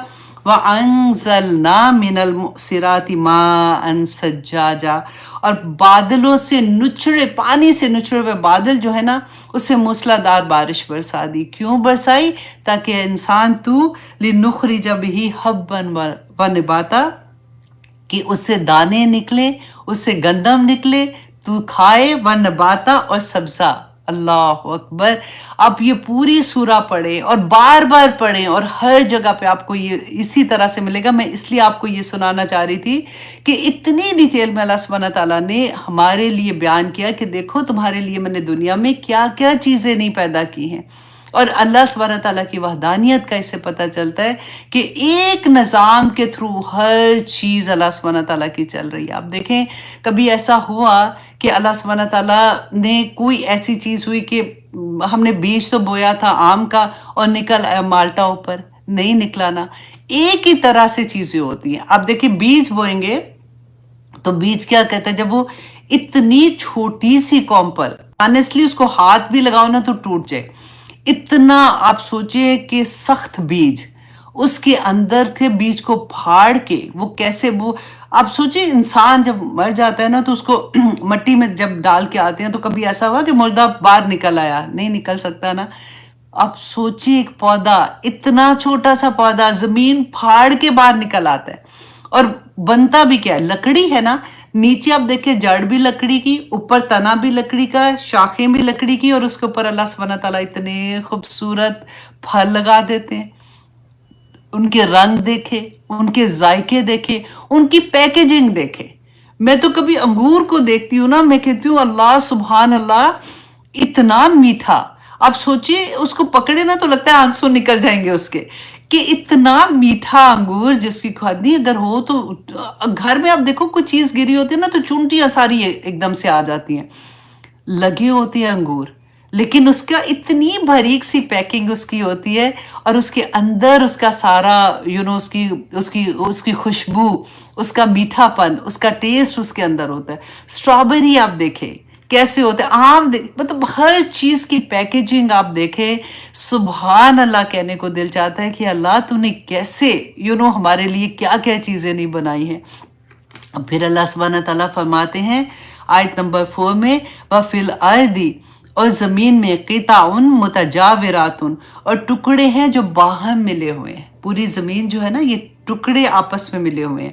وَأَنزَلْنَا مِنَ الْمُعْصِرَاتِ مَاءً سَجَّاجًا، اور بادلوں سے نچڑے، پانی سے نچڑے ہوئے بادل جو ہے نا، اس سے موسلا دار بارش برسا دی۔ کیوں برسائی؟ تاکہ انسان تو لِنُخْرِجَ بِهِ حَبًّا وَنَبَاتًا، کہ اس سے دانے نکلے، اس سے گندم نکلے، تو کھائے، ونباتا، اور سبزہ۔ اللہ اکبر! آپ یہ پوری سورہ پڑھیں اور بار بار پڑھیں، اور ہر جگہ پہ آپ کو یہ اسی طرح سے ملے گا۔ میں اس لیے آپ کو یہ سنانا چاہ رہی تھی کہ اتنی ڈیٹیل میں اللہ سبحانہ تعالیٰ نے ہمارے لیے بیان کیا کہ دیکھو تمہارے لیے میں نے دنیا میں کیا کیا چیزیں نہیں پیدا کی ہیں، اور اللہ سبحانہ تعالیٰ کی وحدانیت کا اس سے پتہ چلتا ہے کہ ایک نظام کے تھرو ہر چیز اللہ سبحانہ تعالیٰ کی چل رہی ہے۔ آپ دیکھیں کبھی ایسا ہوا کہ اللہ سبحانہ تعالیٰ نے کوئی ایسی چیز ہوئی کہ ہم نے بیج تو بویا تھا آم کا اور نکل آیا مالٹا اوپر، نہیں نکلا نا۔ ایک ہی طرح سے چیزیں ہوتی ہیں۔ آپ دیکھیں بیج بوئیں گے تو بیج کیا کہتا ہے، جب وہ اتنی چھوٹی سی قوم پر آنیسٹلی اس کو ہاتھ بھی لگاؤ نا تو ٹوٹ جائے، اتنا آپ سوچیں کہ سخت بیج، اس کے اندر کے بیج کو پھاڑ کے وہ کیسے، وہ آپ سوچیں انسان جب مر جاتا ہے نا تو اس کو مٹی میں جب ڈال کے آتے ہیں تو کبھی ایسا ہوا کہ مردہ باہر نکل آیا؟ نہیں نکل سکتا نا۔ آپ سوچیں ایک پودا، اتنا چھوٹا سا پودا زمین پھاڑ کے باہر نکل آتا ہے، اور بنتا بھی کیا ہے؟ لکڑی ہے نا، نیچے آپ دیکھیں جڑ بھی لکڑی کی، اوپر تنا بھی لکڑی کا، شاخیں بھی لکڑی کی، اور اس کے اوپر اللہ سبحانہ تعالیٰ اتنے خوبصورت پھل لگا دیتے ہیں۔ ان کے رنگ دیکھے، ان کے ذائقے دیکھے، ان کی پیکیجنگ دیکھے۔ میں تو کبھی انگور کو دیکھتی ہوں نا، میں کہتی ہوں اللہ سبحان اللہ، اتنا میٹھا، آپ سوچئے اس کو پکڑے نا تو لگتا ہے آنسو نکل جائیں گے اس کے، کہ اتنا میٹھا انگور جس کی کھادی اگر ہو تو گھر میں آپ دیکھو کوئی چیز گری ہوتی ہے نا تو چونٹیاں ساری ایک دم سے آ جاتی ہیں، لگے ہوتے ہیں انگور، لیکن اس کا اتنی باریک سی پیکنگ اس کی ہوتی ہے، اور اس کے اندر اس کا سارا اس کی خوشبو، اس کا میٹھا پن، اس کا ٹیسٹ اس کے اندر ہوتا ہے۔ اسٹرابیری آپ دیکھیں کیسے ہوتا ہے، آم مطلب ہر چیز کی پیکیجنگ آپ دیکھیں، سبحان اللہ کہنے کو دل چاہتا ہے کہ اللہ تو نے کیسے ہمارے لیے کیا کیا چیزیں نہیں بنائی ہیں۔ پھر اللہ سبحانہ تعالیٰ فرماتے ہیں آیت نمبر 4 میں، وَفِي الْأَرْضِ، اور زمین میں، قِطَعٌ مُتَجَاوِرَاتٌ، اور ٹکڑے ہیں جو باہم ملے ہوئے ہیں۔ پوری زمین جو ہے نا یہ ٹکڑے آپس میں ملے ہوئے ہیں۔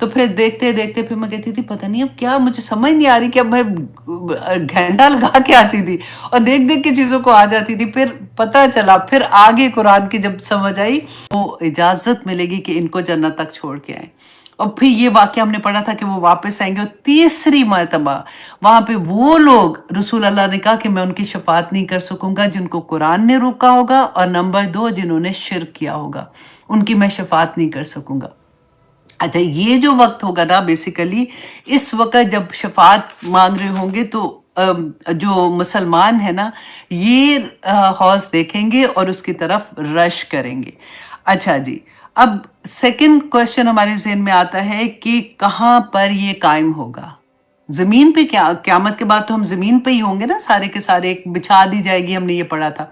تو پھر دیکھتے دیکھتے پھر میں کہتی تھی پتہ نہیں اب کیا، مجھے سمجھ نہیں آ رہی کہ اب میں گھنٹا لگا کے آتی تھی اور دیکھ دیکھ کے چیزوں کو آ جاتی تھی. پھر پتہ چلا، پھر آگے قرآن کی جب سمجھ آئی، وہ اجازت ملے گی کہ ان کو جنت تک چھوڑ کے آئیں. اور پھر یہ واقعہ ہم نے پڑھا تھا کہ وہ واپس آئیں گے، اور تیسری مرتبہ وہاں پہ وہ لوگ، رسول اللہ نے کہا کہ میں ان کی شفاعت نہیں کر سکوں گا جن کو قرآن نے روکا ہوگا، اور نمبر 2 جنہوں نے شرک کیا ہوگا، ان کی میں شفاعت نہیں کر سکوں گا. اچھا، یہ جو وقت ہوگا نا، بیسیکلی اس وقت جب شفاعت مانگ رہے ہوں گے تو جو مسلمان ہیں نا، یہ حوض دیکھیں گے اور اس کی طرف رش کریں گے. اچھا جی، اب سیکنڈ کوشچن ہمارے ذہن میں آتا ہے کہ کہاں پر یہ قائم ہوگا؟ زمین پہ؟ کیا قیامت کے بعد تو ہم زمین پہ ہی ہوں گے نا، سارے کے سارے بچھا دی جائے گی، ہم نے یہ پڑھا تھا.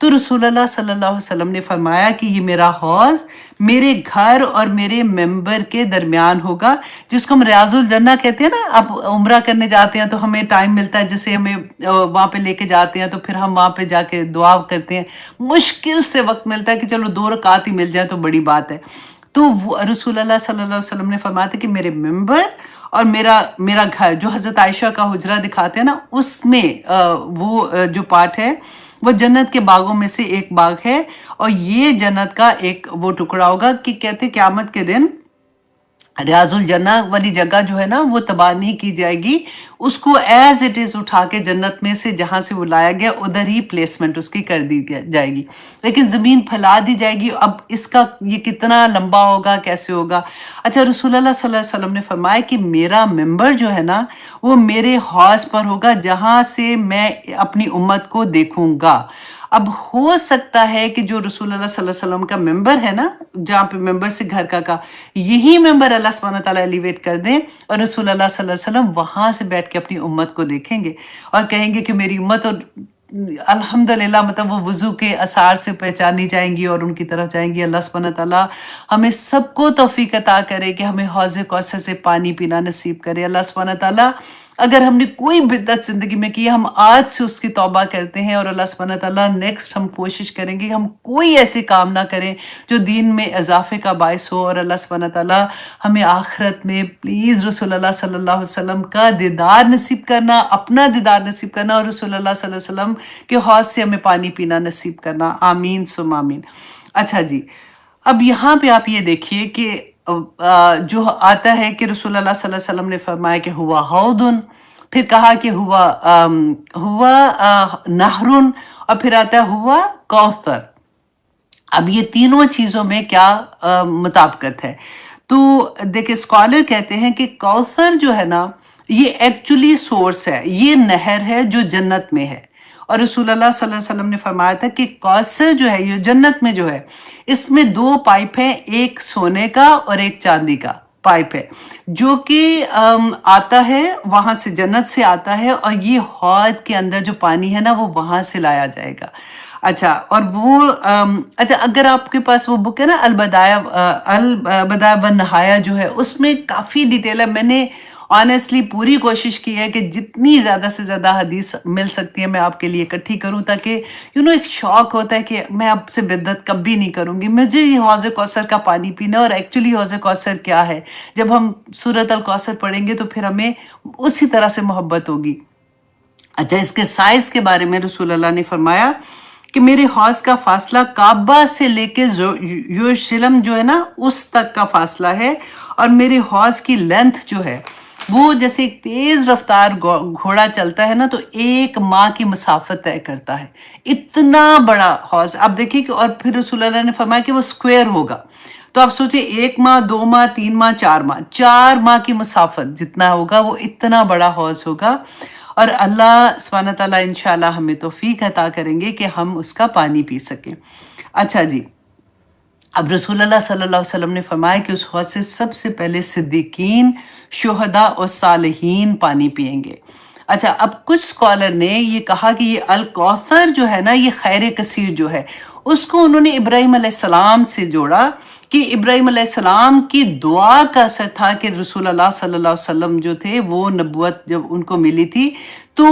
تو رسول اللہ صلی اللہ علیہ وسلم نے فرمایا کہ یہ میرا حوض میرے گھر اور میرے ممبر کے درمیان ہوگا، جس کو ہم ریاض الجنہ کہتے ہیں نا. اب عمرہ کرنے جاتے ہیں تو ہمیں ٹائم ملتا ہے، جسے ہمیں وہاں پہ لے کے جاتے ہیں، تو پھر ہم وہاں پہ جا کے دعا کرتے ہیں. مشکل سے وقت ملتا ہے کہ چلو 2 رکعت ہی مل جائے تو بڑی بات ہے. تو رسول اللہ صلی اللہ علیہ وسلم نے فرمایا تھا کہ میرے ممبر اور میرا گھر، جو حضرت عائشہ کا حجرہ دکھاتے ہیں نا، اس میں وہ جو پارٹ ہے وہ جنت کے باغوں میں سے ایک باغ ہے. اور یہ جنت کا ایک وہ ٹکڑا ہوگا کہ کہتے قیامت کے دن ریاض الجنہ والی جگہ جو ہے نا، وہ تباہ نہیں کی جائے گی، اس کو ایز اٹ از اٹھا کے جنت میں سے جہاں سے وہ لایا گیا ادھر ہی پلیسمنٹ اس کی کر دی جائے گی، لیکن زمین پھیلا دی جائے گی. اب اس کا یہ کتنا لمبا ہوگا، کیسے ہوگا؟ اچھا، رسول اللہ صلی اللہ علیہ وسلم نے فرمایا کہ میرا ممبر جو ہے نا، وہ میرے حوض پر ہوگا جہاں سے میں اپنی امت کو دیکھوں گا. اب ہو سکتا ہے کہ جو رسول اللہ صلی اللہ علیہ وسلم کا ممبر ہے نا، جہاں پہ ممبر سے گھر کا یہی ممبر اللہ سبحانہ تعالیٰ ایلیویٹ کر دیں، اور رسول اللہ صلی اللہ علیہ وسلم وہاں سے بیٹھ کے اپنی امت کو دیکھیں گے اور کہیں گے کہ میری امت، اور الحمدللہ مطلب وہ وضو کے اثار سے پہچانی جائیں گی اور ان کی طرف جائیں گی. اللہ سبحانہ تعالیٰ ہمیں سب کو توفیق عطا کرے کہ ہمیں حوض کوثر سے پانی پینا نصیب کرے. اللہ سبحانہ تعالیٰ اگر ہم نے کوئی بدعت زندگی میں کی، ہم آج سے اس کی توبہ کرتے ہیں، اور اللہ سبحانہ تعالیٰ نیکسٹ ہم کوشش کریں گے کہ ہم کوئی ایسے کام نہ کریں جو دین میں اضافے کا باعث ہو. اور اللہ سبحانہ تعالیٰ ہمیں آخرت میں پلیز رسول اللہ صلی اللہ علیہ وسلم کا دیدار نصیب کرنا، اپنا دیدار نصیب کرنا، اور رسول اللہ صلی اللہ علیہ وسلم کے حوض سے ہمیں پانی پینا نصیب کرنا. آمین ثم آمین. اچھا جی، اب یہاں پہ آپ یہ دیکھیے کہ جو آتا ہے کہ رسول اللہ صلی اللہ علیہ وسلم نے فرمایا کہ ہوا حوضن، پھر کہا کہ ہوا نہرن، اور پھر آتا ہے ہوا کوثر. اب یہ تینوں چیزوں میں کیا مطابقت ہے؟ تو دیکھیں، اسکالر کہتے ہیں کہ کوثر جو ہے نا، یہ ایکچولی سورس ہے، یہ نہر ہے جو جنت میں ہے. اور رسول اللہ صلی اللہ علیہ وسلم نے فرمایا تھا کہ کوثر جو ہے، یہ جنت میں جو ہے، اس میں 2 پائپ ہیں، ایک سونے کا اور ایک چاندی کا پائپ ہے، جو کہ آتا ہے وہاں سے، جنت سے آتا ہے، اور یہ حوض کے اندر جو پانی ہے نا، وہ وہاں سے لایا جائے گا. اچھا، اور وہ اچھا، اگر آپ کے پاس وہ بک ہے نا، البدایہ والنہایہ جو ہے، اس میں کافی ڈیٹیل ہے. میں نے آنیسٹلی پوری کوشش کی ہے کہ جتنی زیادہ سے زیادہ حدیث مل سکتی ہے میں آپ کے لیے اکٹھی کروں، تاکہ ایک شوق ہوتا ہے کہ میں اب سے بدعت کبھی نہیں کروں گی، مجھے یہ حوض کوثر کا پانی پینا. اور ایکچولی حوض کوثر کیا ہے، جب ہم سورۃ الکوثر پڑھیں گے تو پھر ہمیں اسی طرح سے محبت ہوگی. اچھا، اس کے سائز کے بارے میں رسول اللہ نے فرمایا کہ میرے حوض کا فاصلہ کعبہ سے لے کے یروشلم جو ہے نا، اس تک کا فاصلہ ہے، اور میرے حوض کی لینتھ جو ہے وہ جیسے ایک تیز رفتار گھوڑا چلتا ہے نا، تو 1 ماہ کی مسافت طے کرتا ہے. اتنا بڑا حوض آپ دیکھیے کہ، اور پھر رسول اللہ نے فرمایا کہ وہ اسکوائر ہوگا. تو آپ سوچیں 1 ماہ، 2 ماہ، 3 ماہ، 4 ماہ کی مسافت جتنا ہوگا، وہ اتنا بڑا حوض ہوگا. اور اللہ سبحانہ تعالیٰ انشاءاللہ ہمیں توفیق عطا کریں گے کہ ہم اس کا پانی پی سکیں. اچھا جی، اب رسول اللہ صلی اللہ علیہ وسلم نے فرمایا کہ اس حوض سے سب سے پہلے صدیقین، شہداء اور صالحین پانی پئیں گے. اچھا، اب کچھ اسکالر نے یہ کہا کہ یہ الکوثر جو ہے نا، یہ خیر کثیر جو ہے، اس کو انہوں نے ابراہیم علیہ السلام سے جوڑا کہ ابراہیم علیہ السلام کی دعا کا اثر تھا کہ رسول اللہ صلی اللہ علیہ وسلم جو تھے وہ نبوت جب ان کو ملی تھی تو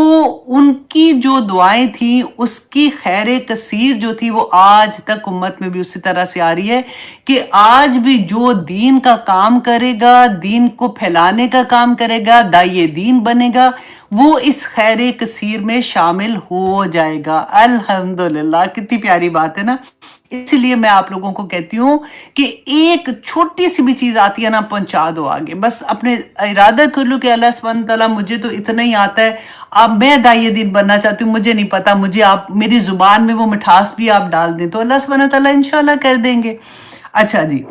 ان کی جو دعائیں تھیں اس کی خیر کثیر جو تھی وہ آج تک امت میں بھی اسی طرح سے آ رہی ہے کہ آج بھی جو دین کا کام کرے گا، دین کو پھیلانے کا کام کرے گا، داعیے دین بنے گا، وہ اس خیر کثیر میں شامل ہو جائے گا۔ الحمدللہ، کتنی پیاری بات ہے نا۔ اسی لیے میں آپ لوگوں کو کہتی ہوں کہ ایک چھوٹی سی بھی چیز آتی ہے نا، پہنچا دو آگے، بس اپنے ارادہ کر لو کہ اللہ سبحانہ تعالیٰ مجھے تو اتنا ہی آتا ہے، اب میں داعیہ دین بننا چاہتی ہوں، مجھے نہیں پتا، مجھے آپ میری زبان میں وہ مٹھاس بھی آپ ڈال دیں تو اللہ سبحانہ تعالیٰ انشاءاللہ کر دیں گے۔ اچھا جی،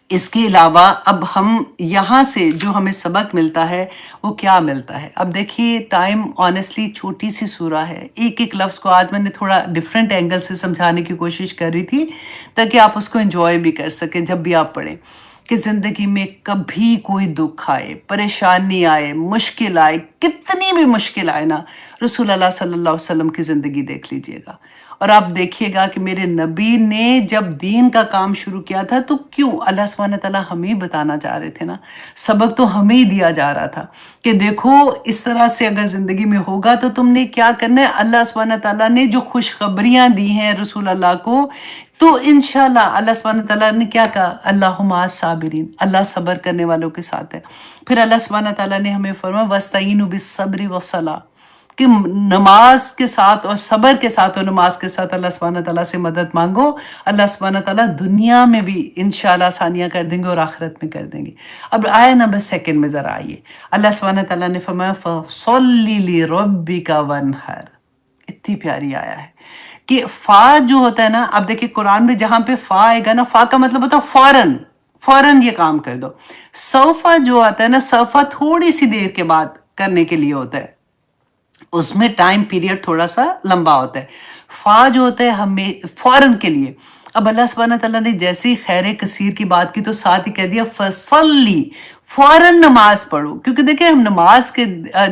اس کے علاوہ اب ہم یہاں سے جو ہمیں سبق ملتا ہے وہ کیا ملتا ہے؟ اب دیکھیے ٹائم آنیسٹلی چھوٹی سی سورہ ہے، ایک ایک لفظ کو آج میں نے تھوڑا ڈیفرنٹ اینگل سے سمجھانے کی کوشش کر رہی تھی تاکہ آپ اس کو انجوائے بھی کر سکیں جب بھی آپ پڑھیں، کہ زندگی میں کبھی کوئی دکھ آئے، پریشانی آئے، مشکل آئے، کتنی بھی مشکل آئے نا، رسول اللہ صلی اللہ علیہ وسلم کی زندگی دیکھ لیجئے گا اور آپ دیکھیے گا کہ میرے نبی نے جب دین کا کام شروع کیا تھا تو کیوں اللہ سبحانہ تعالیٰ ہمیں بتانا چاہ رہے تھے نا، سبق تو ہمیں ہی دیا جا رہا تھا کہ دیکھو اس طرح سے اگر زندگی میں ہوگا تو تم نے کیا کرنا ہے۔ اللہ سبحانہ تعالیٰ نے جو خوشخبریاں دی ہیں رسول اللہ کو، تو انشاءاللہ اللہ سبحانہ تعالیٰ نے کیا کہا، اللہ مع الصابرین، اللہ صبر کرنے والوں کے ساتھ ہے۔ پھر اللہ سبحانہ تعالیٰ نے ہمیں فرمایا وَاسْتَعِینُوا بِالصَّبْرِ وَالصَّلَاۃِ، کہ نماز کے ساتھ اور صبر کے ساتھ اور نماز کے ساتھ اللہ سبحانہ تعالیٰ سے مدد مانگو، اللہ سبحانہ تعالیٰ دنیا میں بھی انشاءاللہ آسانیاں کر دیں گے اور آخرت میں کر دیں گے۔ اب آیہ نمبر 2 میں ذرا آئیے، اللہ سبحانہ تعالیٰ نے فرمایا فَصَلِّ لِرَبِّكَ وَانْحَرْ، اتنی پیاری آیا ہے کہ فا جو ہوتا ہے نا، اب دیکھیں قرآن میں جہاں پہ فا آئے گا نا، فا کا مطلب ہوتا ہے فوراً، فوراً یہ کام کر دو۔ سوفا جو آتا ہے نا، سوفا تھوڑی سی دیر کے بعد کرنے کے لیے ہوتا ہے، اس میں ٹائم پیریڈ تھوڑا سا لمبا ہوتا ہے۔ فا جو ہوتا ہے ہمیں فوراً کے لیے۔ اب اللہ سبحانہ تعالیٰ نے جیسے ہی خیر کثیر کی بات کی تو ساتھ ہی کہہ دیا فصلی، فوراً نماز پڑھو، کیونکہ دیکھیں ہم نماز کے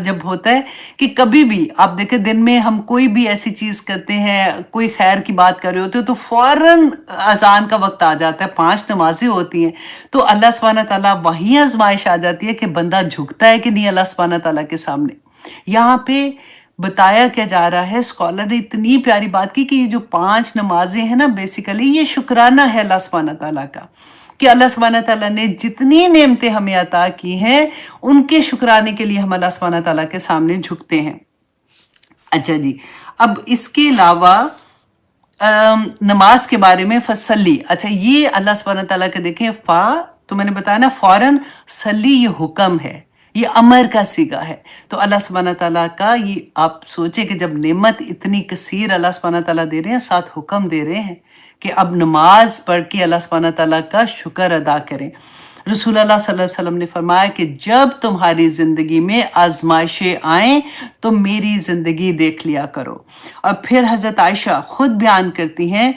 جب ہوتا ہے کہ کبھی بھی آپ دیکھیں دن میں ہم کوئی بھی ایسی چیز کرتے ہیں، کوئی خیر کی بات کر رہے ہوتے ہیں تو فوراً اذان کا وقت آ جاتا ہے، 5 نمازیں ہوتی ہیں، تو اللہ سبحانہ تعالیٰ وہیں آزمائش آ جاتی ہے کہ بندہ جھکتا ہے کہ نہیں اللہ سبحانہ تعالیٰ کے سامنے۔ یہاں پہ بتایا کیا جا رہا ہے، اسکالر نے اتنی پیاری بات کی کہ یہ جو 5 نمازیں ہیں نا، بیسیکلی یہ شکرانہ ہے اللہ سبحانہ تعالیٰ کا، کہ اللہ سبحانہ تعالیٰ نے جتنی نعمتیں ہمیں عطا کی ہیں ان کے شکرانے کے لیے ہم اللہ سبحانہ تعالیٰ کے سامنے جھکتے ہیں۔ اچھا جی، اب اس کے علاوہ نماز کے بارے میں فصلی، اچھا یہ اللہ سبحانہ تعالیٰ کے دیکھیں فا تو میں نے بتایا نا فوراً، صلی یہ حکم ہے، یہ امر کا صیغہ ہے، تو اللہ سبحانہ تعالیٰ کا یہ آپ سوچیں کہ جب نعمت اتنی کثیر اللہ سبحانہ تعالیٰ دے رہے ہیں، ساتھ حکم دے رہے ہیں کہ اب نماز پڑھ کے اللہ سبحانہ تعالیٰ کا شکر ادا کریں۔ رسول اللہ صلی اللہ علیہ وسلم نے فرمایا کہ جب تمہاری زندگی میں آزمائشیں آئیں تو میری زندگی دیکھ لیا کرو۔ اور پھر حضرت عائشہ خود بیان کرتی ہیں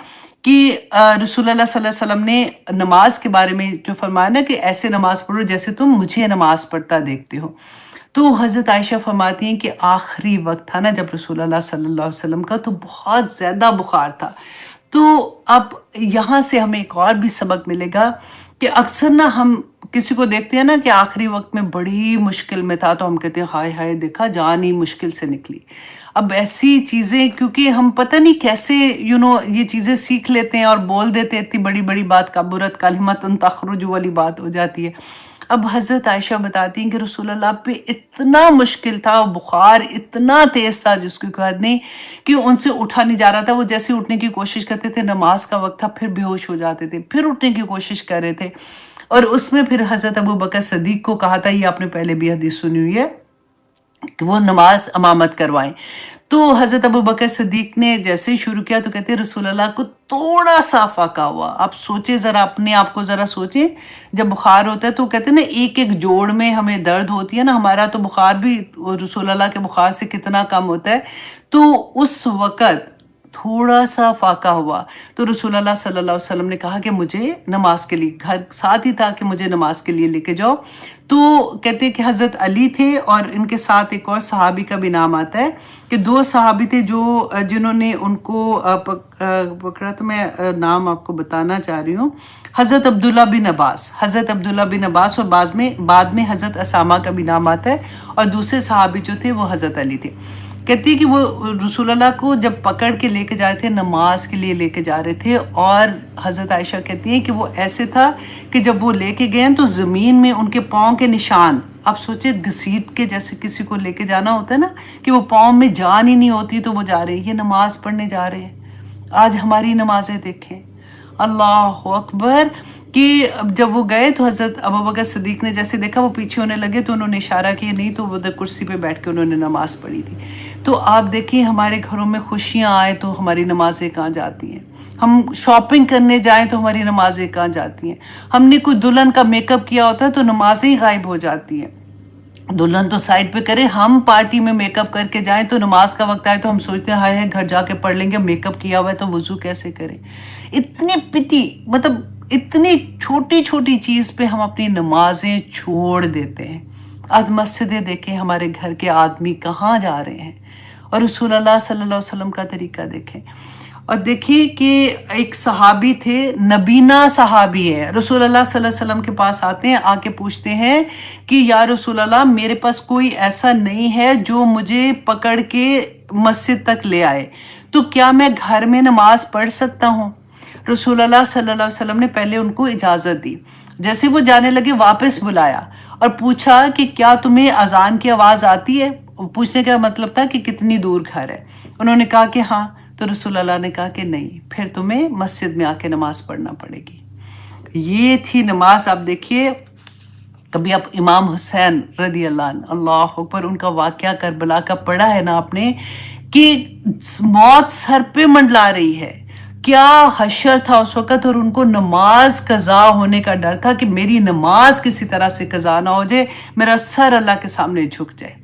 کہ رسول اللہ صلی اللہ علیہ وسلم نے نماز کے بارے میں جو فرمایا نا کہ ایسے نماز پڑھو جیسے تم مجھے نماز پڑھتا دیکھتے ہو، تو حضرت عائشہ فرماتی ہیں کہ آخری وقت تھا نا جب رسول اللہ صلی اللہ علیہ وسلم کا، تو بہت زیادہ بخار تھا۔ تو اب یہاں سے ہمیں ایک اور بھی سبق ملے گا کہ اکثر نا ہم کسی کو دیکھتے ہیں نا کہ آخری وقت میں بڑی مشکل میں تھا تو ہم کہتے ہیں ہائے ہائے دیکھا جان ہی مشکل سے نکلی۔ اب ایسی چیزیں کیونکہ ہم پتہ نہیں کیسے یہ چیزیں سیکھ لیتے ہیں اور بول دیتے ہیں، اتنی بڑی بڑی بات کبرت کلمۃ تخرج والی بات ہو جاتی ہے۔ اب حضرت عائشہ بتاتی ہیں کہ رسول اللہ پہ اتنا مشکل تھا، بخار اتنا تیز تھا جس کی کوئی حد نہیں، کہ ان سے اٹھا نہیں جا رہا تھا، وہ جیسے اٹھنے کی کوشش کرتے تھے، نماز کا وقت تھا، پھر بے ہوش ہو جاتے تھے، پھر اٹھنے کی کوشش کر رہے تھے، اور اس میں پھر حضرت ابو بکر صدیق کو کہا تھا، یہ آپ نے پہلے بھی حدیث سنی ہوئی ہے، کہ وہ نماز امامت کروائیں۔ تو حضرت ابو بکر صدیق نے جیسے ہی شروع کیا تو کہتے ہیں رسول اللہ کو تھوڑا سا فاقہ ہوا۔ آپ سوچیں ذرا، اپنے آپ کو ذرا سوچیں، جب بخار ہوتا ہے تو کہتے ہیں نا ایک ایک جوڑ میں ہمیں درد ہوتی ہے نا، ہمارا تو بخار بھی رسول اللہ کے بخار سے کتنا کم ہوتا ہے۔ تو اس وقت تھوڑا سا فاقہ ہوا تو رسول اللہ صلی اللہ علیہ وسلم نے کہا کہ مجھے نماز کے لیے، گھر ساتھ ہی تھا کہ مجھے نماز کے لیے لے کے جاؤ. تو کہتے ہیں کہ حضرت علی تھے اور ان کے ساتھ ایک اور صحابی کا بھی نام آتا ہے کہ دو صحابی تھے جنہوں نے ان کو پکڑا. تو میں نام آپ کو بتانا چاہ رہی ہوں. حضرت عبداللہ بن عباس، حضرت عبداللہ بن عباس، اور بعد میں حضرت اسامہ کا بھی نام آتا ہے، اور دوسرے صحابی جو تھے وہ حضرت علی تھے. کہتی ہے کہ وہ رسول اللہ کو جب پکڑ کے لے کے جا رہے تھے، نماز کے لیے لے کے جا رہے تھے، اور حضرت عائشہ کہتی ہیں کہ وہ ایسے تھا کہ جب وہ لے کے گئے تو زمین میں ان کے پاؤں کے نشان، آپ سوچے گھسیٹ کے جیسے کسی کو لے کے جانا ہوتا ہے نا، کہ وہ پاؤں میں جان ہی نہیں ہوتی تو وہ جا رہے ہیں، یہ نماز پڑھنے جا رہے ہیں. آج ہماری نمازیں دیکھیں، اللہ اکبر. کہ جب وہ گئے تو حضرت ابوبکر صدیق نے جیسے دیکھا وہ پیچھے ہونے لگے تو انہوں نے اشارہ کیا نہیں، تو وہ ادھر کرسی پہ بیٹھ کے انہوں نے نماز پڑھی تھی. تو آپ دیکھیں ہمارے گھروں میں خوشیاں آئے تو ہماری نمازیں کہاں جاتی ہیں، ہم شاپنگ کرنے جائیں تو ہماری نمازیں کہاں جاتی ہیں، ہم نے کوئی دلہن کا میک اپ کیا ہوتا ہے تو نمازیں ہی غائب ہو جاتی ہیں. دلہن تو سائڈ پہ کرے، ہم پارٹی میں میک اپ کر کے جائیں تو نماز کا وقت آئے تو ہم سوچتے ہیں ہائے گھر جا کے پڑھ لیں گے، میک اپ کیا ہوا ہے تو وضو کیسے کریں. اتنی پتی، مطلب اتنی چھوٹی چھوٹی چیز پہ ہم اپنی نمازیں چھوڑ دیتے ہیں. آج مسجدیں دیکھیں، ہمارے گھر کے آدمی کہاں جا رہے ہیں، اور رسول اللہ صلی اللہ علیہ وسلم کا طریقہ دیکھیں. اور دیکھیے کہ ایک صحابی تھے، نبینا صحابی ہے، رسول اللہ صلی اللہ علیہ وسلم کے پاس آتے ہیں، آ کے پوچھتے ہیں کہ یا رسول اللہ میرے پاس کوئی ایسا نہیں ہے جو مجھے پکڑ کے مسجد تک لے آئے، تو کیا میں گھر میں نماز پڑھ سکتا ہوں؟ رسول اللہ صلی اللہ علیہ وسلم نے پہلے ان کو اجازت دی. جیسے وہ جانے لگے واپس بلایا اور پوچھا کہ کیا تمہیں اذان کی آواز آتی ہے؟ پوچھنے کا مطلب تھا کہ کتنی دور گھر ہے. انہوں نے کہا کہ ہاں. تو رسول اللہ نے کہا کہ نہیں، پھر تمہیں مسجد میں آ کے نماز پڑھنا پڑے گی. یہ تھی نماز. آپ دیکھیے کبھی آپ امام حسین رضی اللہ عنہ، اللہ اکبر، ان کا واقعہ کربلا کا پڑھا ہے نا آپ نے، کہ موت سر پہ منڈلا رہی ہے، کیا حشر تھا اس وقت، اور ان کو نماز قضا ہونے کا ڈر تھا کہ میری نماز کسی طرح سے قضا نہ ہو جائے، میرا سر اللہ کے سامنے جھک جائے.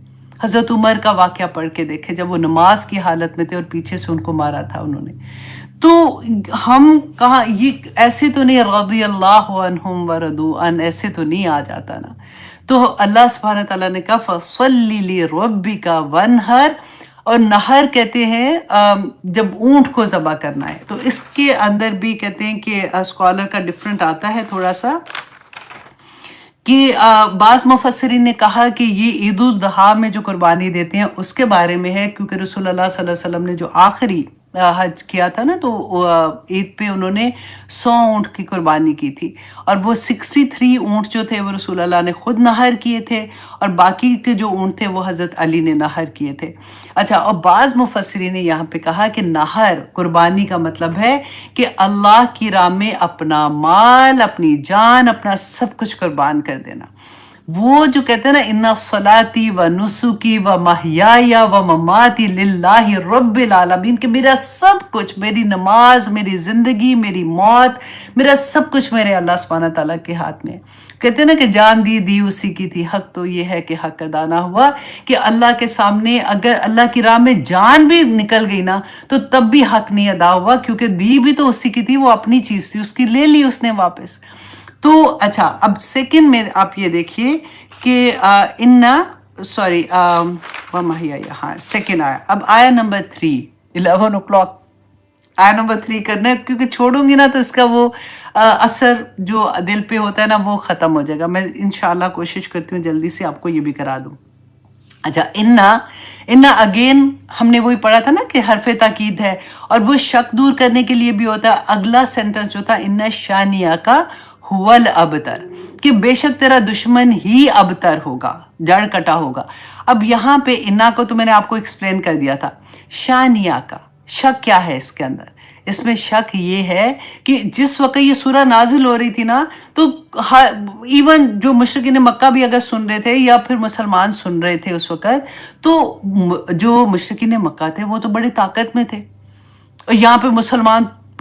حضرت عمر کا واقعہ پڑھ کے دیکھے جب وہ نماز کی حالت میں تھے اور پیچھے سے ان کو مارا تھا انہوں نے. تو ہم کہاں، یہ ایسے تو نہیں رضی اللہ عنہم ورضوا عنہ، ایسے تو نہیں آ جاتا نا. تو اللہ سبحانہ تعالیٰ نے کہا فَصَلِّ لِرَبِّكَ وَانْحَرْ، اور نہر کہتے ہیں جب اونٹ کو ذبح کرنا ہے. تو اس کے اندر بھی کہتے ہیں کہ اسکالر کا ڈفرنٹ آتا ہے تھوڑا سا، کہ بعض مفسرین نے کہا کہ یہ عید الاضحیٰ میں جو قربانی دیتے ہیں اس کے بارے میں ہے، کیونکہ رسول اللہ صلی اللہ علیہ وسلم نے جو آخری حج کیا تھا نا، تو عید پہ انہوں نے 100 اونٹ کی قربانی کی تھی، اور وہ 63 اونٹ جو تھے وہ رسول اللہ نے خود نہر کیے تھے، اور باقی کے جو اونٹ تھے وہ حضرت علی نے نہر کیے تھے. اچھا، اور بعض مفسرین نے یہاں پہ کہا کہ نہر قربانی کا مطلب ہے کہ اللہ کی راہ میں اپنا مال، اپنی جان، اپنا سب کچھ قربان کر دینا. وہ جو کہتے ہیں نا ان صلاتی و نسکی و محیایا و مماتی للہ رب العالمین، کہ میرا سب کچھ، میری نماز، میری زندگی، میری موت، میرا سب کچھ میرے اللہ سبحانہ تعالیٰ کے ہاتھ میں. کہتے ہیں نا کہ جان دی اسی کی تھی، حق تو یہ ہے کہ حق ادا نہ ہوا، کہ اللہ کے سامنے اگر اللہ کی راہ میں جان بھی نکل گئی نا تو تب بھی حق نہیں ادا ہوا، کیونکہ دی بھی تو اسی کی تھی، وہ اپنی چیز تھی، اس کی لے لی اس نے واپس. تو اچھا، اب سیکنڈ میں آپ یہ دیکھیے کہ ہاں سیکنڈ آیا. اب آیا نمبر 3، 11 o'clock آیا نمبر 3 کرنا ہے، کیونکہ چھوڑوں گی نا تو اس کا وہ اثر جو دل پہ ہوتا ہے نا وہ ختم ہو جائے گا. میں انشاءاللہ کوشش کرتی ہوں جلدی سے آپ کو یہ بھی کرا دوں. اچھا، انا اگین ہم نے وہی پڑھا تھا نا کہ حرف تاکید ہے، اور وہ شک دور کرنے کے لیے بھی ہوتا ہے. اگلا سینٹنس جو تھا ان شانیہ کا ہول ابتر، کہ بے شک تیرا دشمن ہی ابتر ہوگا، جڑ کٹا ہوگا. اب یہاں پہ انا کو تو میں نے آپ کو ایکسپلین کر دیا تھا. شانیہ کا شک کیا ہے اس کے اندر؟ اس میں شک یہ ہے کہ جس وقت یہ سورہ نازل ہو رہی تھی نا، تو ایون جو مشرکین مکہ بھی اگر سن رہے تھے یا پھر مسلمان سن رہے تھے اس وقت، تو جو مشرکین مکہ تھے وہ تو بڑے طاقت میں تھے، اور یہاں پہ مسلمان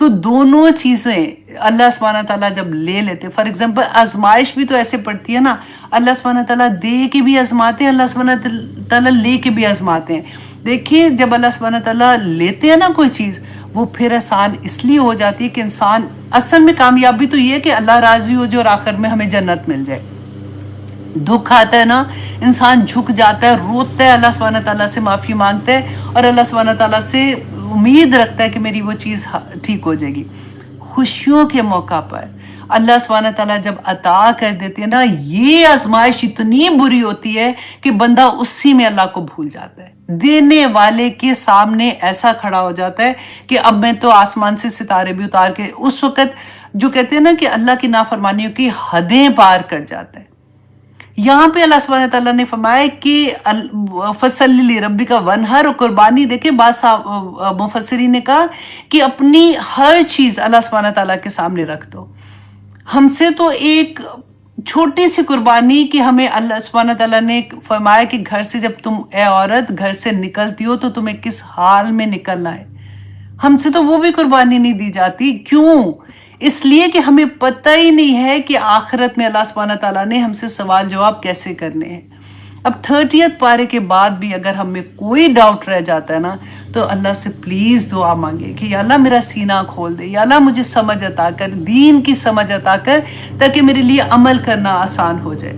تو دونوں چیزیں اللہ سبحانہ تعالیٰ جب لے لیتے، فار ایگزامپل آزمائش بھی تو ایسے پڑتی ہے نا، اللہ سبحانہ تعالیٰ دے کے بھی آزماتے ہیں، اللہ سبحانہ تعالیٰ لے کے بھی آزماتے ہیں۔ دیکھیے جب اللہ سبحانہ تعالیٰ لیتے ہیں نا کوئی چیز، وہ پھر آسان اس لیے ہو جاتی ہے کہ انسان اصل میں کامیابی تو یہ ہے کہ اللہ راضی ہو جائے اور آخر میں ہمیں جنت مل جائے۔ دکھ آتا ہے نا، انسان جھک جاتا ہے، روتا ہے، اللہ سبحانہ تعالیٰ سے معافی مانگتا ہے اور اللہ سبحانہ تعالیٰ سے امید رکھتا ہے کہ میری وہ چیز ٹھیک ہو جائے گی۔ خوشیوں کے موقع پر اللہ سبحانہ تعالیٰ جب عطا کر دیتے ہیں نا، یہ آزمائش اتنی بری ہوتی ہے کہ بندہ اسی میں اللہ کو بھول جاتا ہے، دینے والے کے سامنے ایسا کھڑا ہو جاتا ہے کہ اب میں تو آسمان سے ستارے بھی اتار کے، اس وقت جو کہتے ہیں نا کہ اللہ کی نافرمانیوں کی حدیں پار کر جاتا ہے۔ یہاں پہ اللہ سبحانہ تعالیٰ نے فرمایا کہ فصلی لربک وانحر، قربانی دیکھیں بعض مفسرین نے کہا کہ اپنی ہر چیز اللہ سبحانہ تعالیٰ کے سامنے رکھ دو۔ ہم سے تو ایک چھوٹی سی قربانی کہ ہمیں اللہ سبحانہ تعالیٰ نے فرمایا کہ گھر سے جب تم اے عورت گھر سے نکلتی ہو تو تمہیں کس حال میں نکلنا ہے، ہم سے تو وہ بھی قربانی نہیں دی جاتی۔ کیوں؟ اس لیے کہ ہمیں پتہ ہی نہیں ہے کہ آخرت میں اللہ سبحانہ تعالیٰ نے ہم سے سوال جواب کیسے کرنے ہیں۔ اب 30th پارے کے بعد بھی اگر ہمیں کوئی ڈاؤٹ رہ جاتا ہے نا، تو اللہ سے پلیز دعا مانگے کہ یا اللہ میرا سینہ کھول دے، یا اللہ مجھے سمجھ عطا کر، دین کی سمجھ عطا کر، تاکہ میرے لیے عمل کرنا آسان ہو جائے۔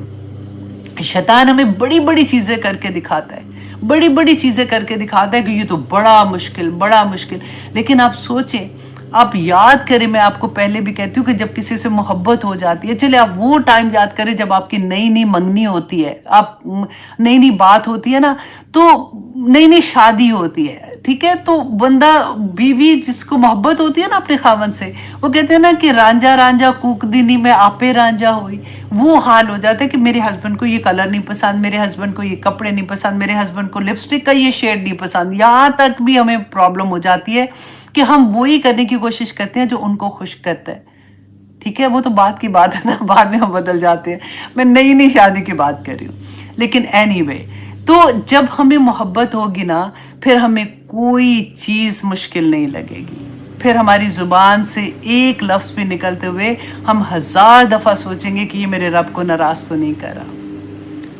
شیطان ہمیں بڑی بڑی چیزیں کر کے دکھاتا ہے، بڑی بڑی چیزیں کر کے دکھاتا ہے کہ یہ تو بڑا مشکل، بڑا مشکل، لیکن آپ سوچیں، آپ یاد کریں، میں آپ کو پہلے بھی کہتی ہوں کہ جب کسی سے محبت ہو جاتی ہے، چلے آپ وہ ٹائم یاد کریں جب آپ کی نئی نئی منگنی ہوتی ہے، آپ نئی نئی بات ہوتی ہے نا، تو نئی نئی شادی ہوتی ہے، ٹھیک ہے، تو بندہ بیوی جس کو محبت ہوتی ہے نا اپنے خاوند سے، وہ کہتے ہیں نا کہ رانجھا رانجھا کوک دینی میں آپے رانجھا ہوئی، وہ حال ہو جاتا ہے کہ میرے ہسبینڈ کو یہ کلر نہیں پسند، میرے ہسبینڈ کو یہ کپڑے نہیں پسند، میرے ہسبینڈ کو لپسٹک کا یہ شیڈ نہیں پسند، یہاں تک بھی ہمیں پرابلم ہو جاتی ہے کہ ہم وہی کرنے کی کوشش کرتے ہیں جو ان کو خوش کرتا ہے، ٹھیک ہے، وہ تو بات کی بات ہے نا، بعد میں ہم بدل جاتے ہیں، میں نئی نئی شادی کی بات کر رہی ہوں، لیکن اینی وے، تو جب ہمیں محبت ہوگی نا، پھر ہمیں کوئی چیز مشکل نہیں لگے گی، پھر ہماری زبان سے ایک لفظ بھی نکلتے ہوئے ہم 1000 دفعہ سوچیں گے کہ یہ میرے رب کو ناراض تو نہیں کر رہا۔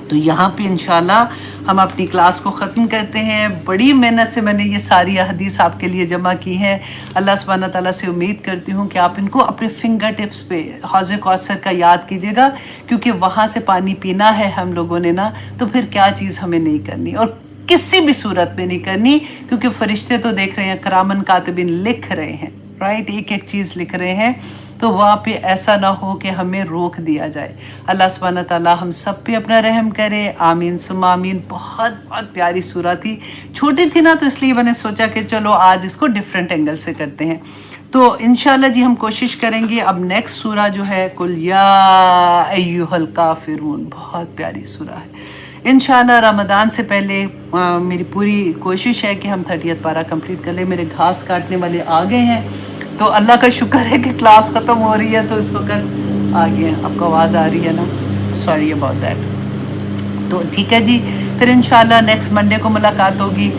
تو یہاں پہ انشاءاللہ ہم اپنی کلاس کو ختم کرتے ہیں۔ بڑی محنت سے میں نے یہ ساری احادیث آپ کے لیے جمع کی ہیں۔ اللہ سبحانہ تعالیٰ سے امید کرتی ہوں کہ آپ ان کو اپنے فنگر ٹپس پہ حوض کوثر کا یاد کیجیے گا، کیونکہ وہاں سے پانی پینا ہے ہم لوگوں نے نا، تو پھر کیا چیز ہمیں نہیں کرنی، اور کسی بھی صورت میں نہیں کرنی، کیونکہ فرشتے تو دیکھ رہے ہیں، کرامن کاتبین لکھ رہے ہیں، رائٹ، ایک ایک چیز لکھ رہے ہیں، تو وہاں پہ ایسا نہ ہو کہ ہمیں روک دیا جائے۔ اللہ سبحانہ تعالیٰ ہم سب پہ اپنا رحم کرے، آمین ثم آمین۔ بہت بہت پیاری سورہ تھی، چھوٹی تھی نا، تو اس لیے میں نے سوچا کہ چلو آج اس کو ڈیفرنٹ اینگل سے کرتے ہیں۔ تو انشاءاللہ جی ہم کوشش کریں گے اب نیکسٹ سورہ جو ہے قل یا ایھا الکافرون، بہت پیاری سورہ ہے۔ انشاءاللہ رمضان سے پہلے میری پوری کوشش ہے کہ ہم 30th پارہ کمپلیٹ کر لیں۔ میرے گھاس کاٹنے والے آ گئے ہیں، تو اللہ کا شکر ہے کہ کلاس ختم ہو رہی ہے، تو اس وقت آ گئے ہیں۔ آپ کو آواز آ رہی ہے نا، سوری اباؤٹ دیٹ۔ تو ٹھیک ہے جی، پھر انشاءاللہ نیکسٹ منڈے کو ملاقات ہوگی۔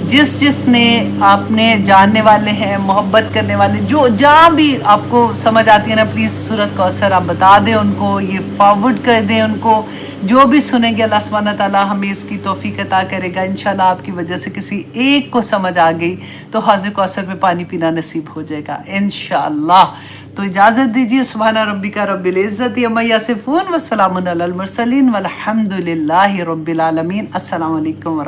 جس نے آپ نے جاننے والے ہیں، محبت کرنے والے، جو جہاں بھی آپ کو سمجھ آتی ہے نا، پلیز سورۃ کوثر آپ بتا دیں ان کو، یہ فارورڈ کر دیں ان کو، جو بھی سنیں گے اللہ سبحانہ تعالیٰ ہمیں اس کی توفیق عطا کرے گا۔ انشاءاللہ آپ کی وجہ سے کسی ایک کو سمجھ آ گئی تو حوض کوثر پہ پانی پینا نصیب ہو جائے گا انشاءاللہ۔ تو اجازت دیجیے، سبحان ربک رب العزت عما یصفون وسلام علی المرسلین والحمد للہ رب العالمین۔ السلام علیکم۔